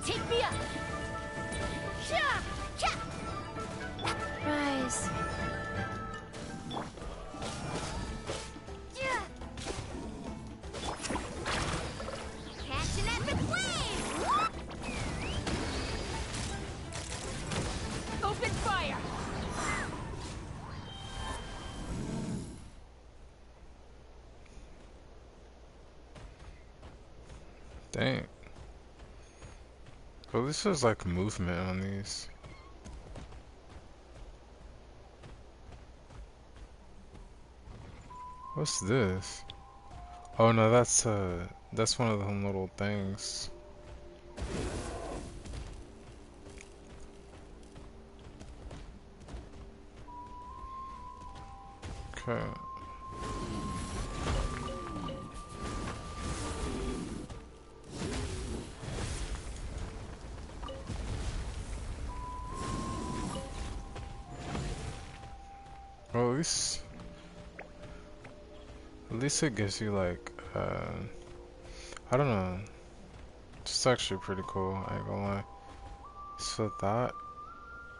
Take me up! Rise. Catch an epic wave! Open fire!
Dang. Well, this is like movement on these. What's this? Oh no, that's one of them little things. Okay. Well, at least it gives you like, I don't know. It's actually pretty cool, I ain't gonna lie. So that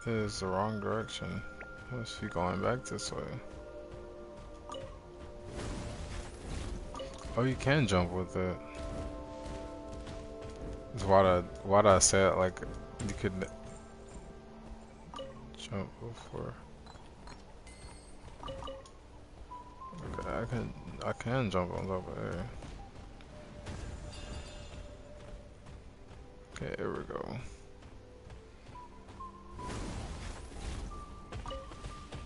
is the wrong direction. I must be going back this way. Oh, you can jump with it. That's why did I say it like you could jump before? Okay, I can jump on top of there. Okay, here we go.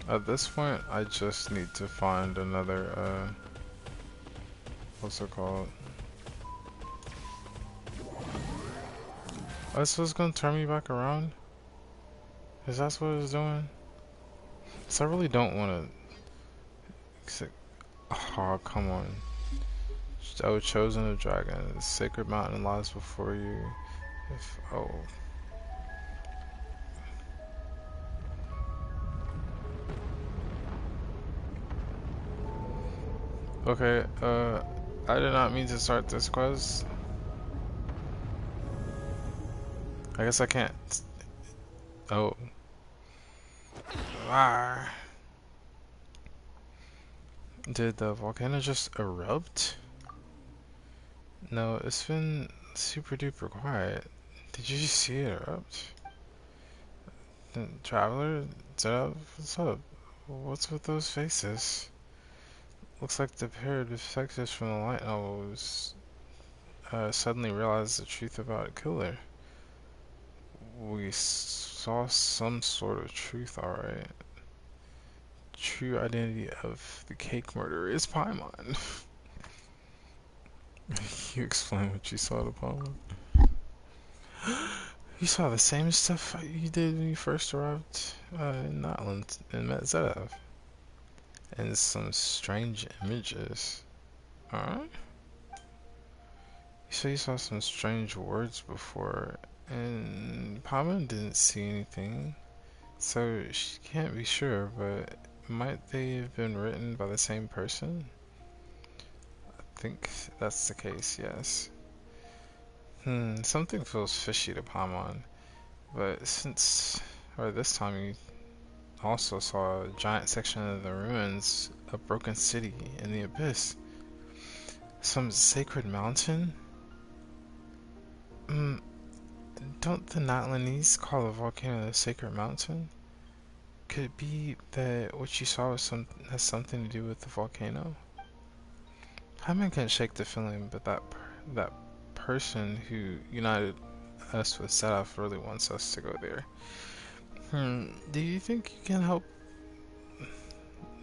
At this point, I just need to find another, what's it called? Oh, this was gonna turn me back around? Is that what it's doing? So I really don't want to... Oh, come on. Oh, chosen a dragon. The sacred mountain lies before you. If... Oh. Okay, I did not mean to start this quest. I guess I can't. Oh. Ah. Did the volcano just erupt? No, it's been super duper quiet. Did you see it erupt? The traveler? What's up? What's with those faces? Looks like the pair of defectives from the light novels suddenly realized the truth about a killer. We saw some sort of truth, alright. True identity of the cake murderer is Paimon. You explain what you saw to Paimon. You saw the same stuff you did when you first arrived in Natland and met Zedev. And some strange images. Alright? So you saw some strange words before, and Paimon didn't see anything. So she can't be sure, but might they have been written by the same person? I think that's the case, yes. Something feels fishy to Paimon, but this time you also saw a giant section of the ruins, a broken city in the abyss. Some sacred mountain? Don't the Natlanese call the volcano the sacred mountain? Could it be that what you saw has something to do with the volcano? Hyman can't shake the feeling, but that person who united us with Seraph really wants us to go there. Do you think you can help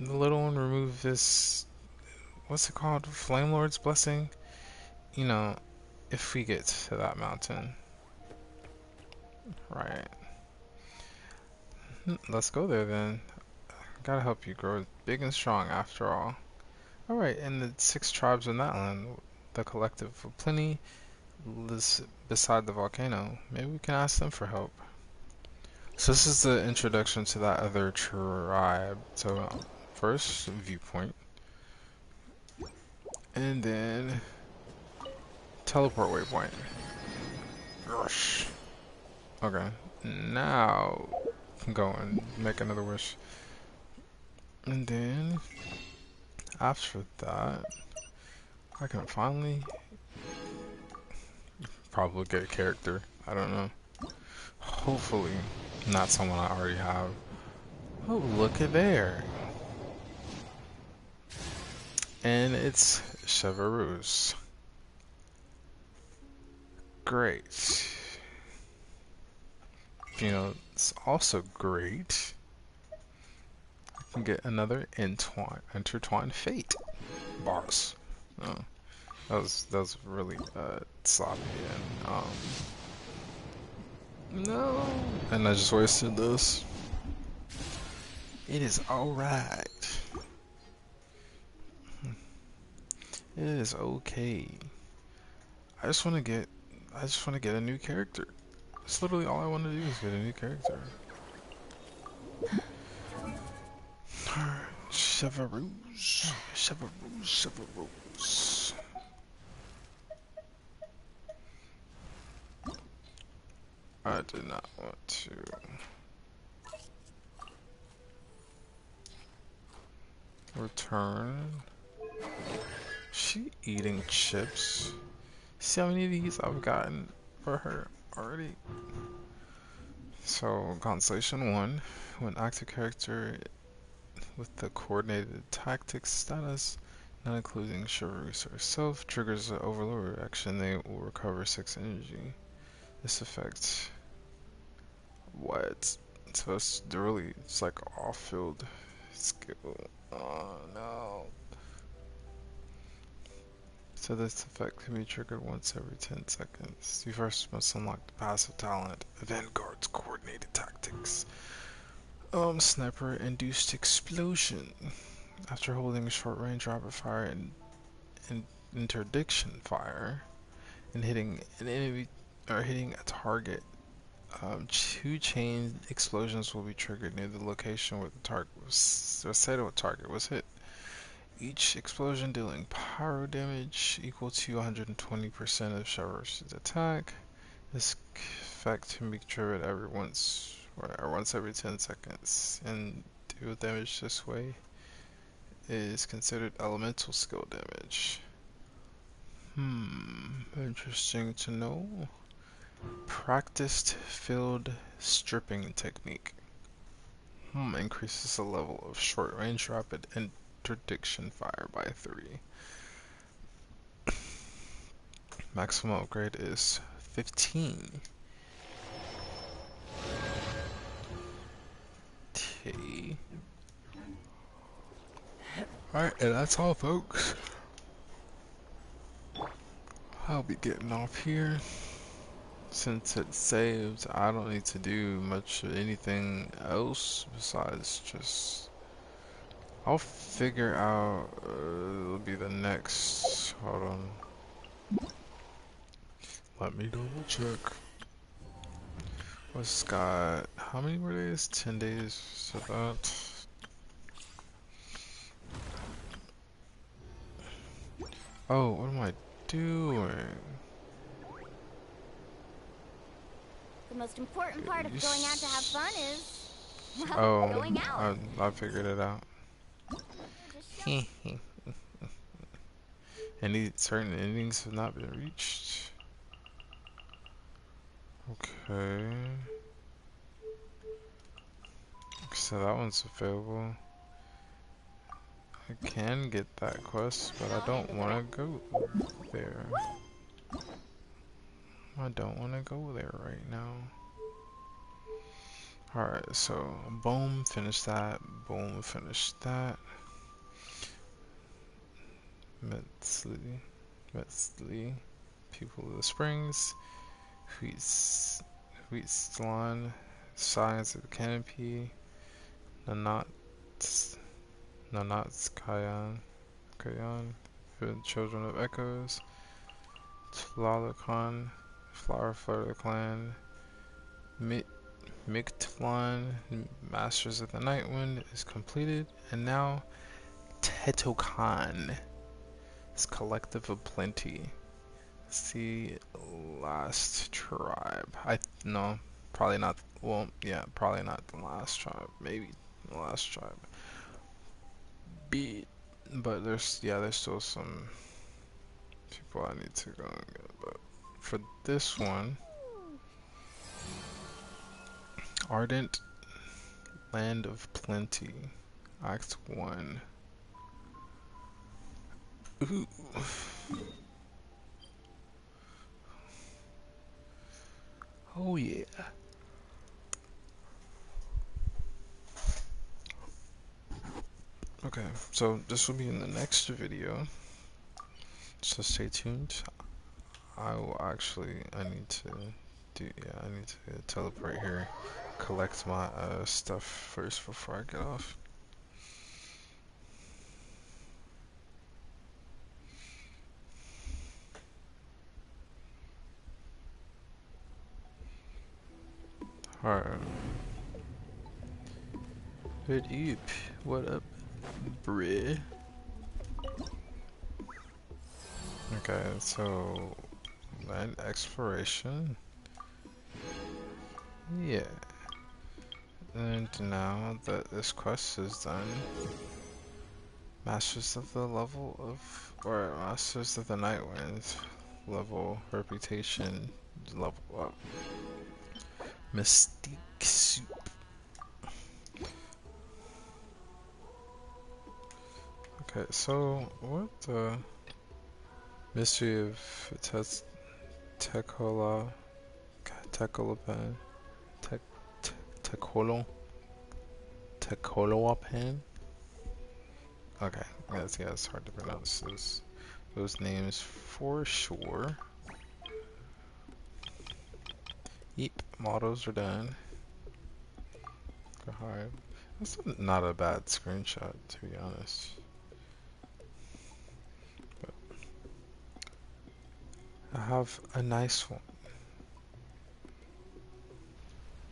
the little one remove this, what's it called, Flame Lord's blessing? You know, if we get to that mountain. Right. Let's go there then. Gotta help you grow big and strong after all. Alright, and the 6 tribes of Natlan, the collective of Pliny, lives beside the volcano. Maybe we can ask them for help. So this is the introduction to that other tribe. So first, viewpoint. And then teleport waypoint. Gosh. Okay, now go and make another wish. And then after that, I can finally probably get a character. I don't know. Hopefully not someone I already have. Oh, look at there. And it's Chevreuse. Great. You know, it's also great. I can get another intertwined fate. Bars. Oh, that was really sloppy and no. And I just wasted this. It is alright. It is okay. I just wanna get a new character. That's literally all I want to do is get a new character. Chevreuse. I did not want to. Return. She eating chips. See how many of these I've gotten for her already. So Constellation 1, when active character with the coordinated tactics status, not including Chevreuse herself, triggers an overload action, they will recover 6 energy. This effect. What? So it's like off-field skill. Oh no. So this effect can be triggered once every 10 seconds. You first must unlock the passive talent, Vanguard's Coordinated Tactics. Sniper Induced Explosion. After holding short range rapid fire and interdiction fire and hitting an enemy or hitting a target, 2 chain explosions will be triggered near the location where the target was hit. Each explosion dealing pyro damage equal to 120% of Chevreuse's attack. This effect can be triggered once every 10 seconds, and deal damage this way is considered elemental skill damage. Interesting to know. Practiced field stripping technique. Increases the level of short range rapid interdiction fire by 3. Maximum upgrade is 15. Okay. Alright, and that's all, folks. I'll be getting off here. Since it saved, I don't need to do much of anything else besides just... I'll figure out... it'll be the next... Hold on. Let me double check. What's got... How many more days? 10 days. So that... Oh, what am I doing?
The most important part of going out to have fun is, well, going out.
I figured it out. Any certain endings have not been reached. Okay. So that one's available. I can get that quest, but I don't want to go there. I don't want to go there right now. Alright, so boom, finish that. Boom, finish that. Metzli, People of the Springs, Wheatstlawn, Signs of the Canopy, Nanatskayan, Children of Echoes, Tlalakon, Flower Flutter Clan, Mictlan, Masters of the Nightwind is completed, and now Tetokan. It's Collective of Plenty. It's the last tribe. No, probably not. Well, yeah, probably not the last tribe. Maybe the last tribe. But there's still some people I need to go and get. But for this one, Ardent Land of Plenty, Act 1. Ooh. Oh yeah. Okay, so this will be in the next video, so stay tuned. I need to teleport here, collect my stuff first before I get off. Alright. What up, bruh? Okay, so land exploration. Yeah. And now that this quest is done, Masters of the Nightwind level reputation level up. Mystique Soup. Okay, so what the mystery of Tekolapan? Tekoloapan? Okay, yeah, it's hard to pronounce those names for sure. Yep, models are done. Go hide. That's not a bad screenshot, to be honest. But I have a nice one.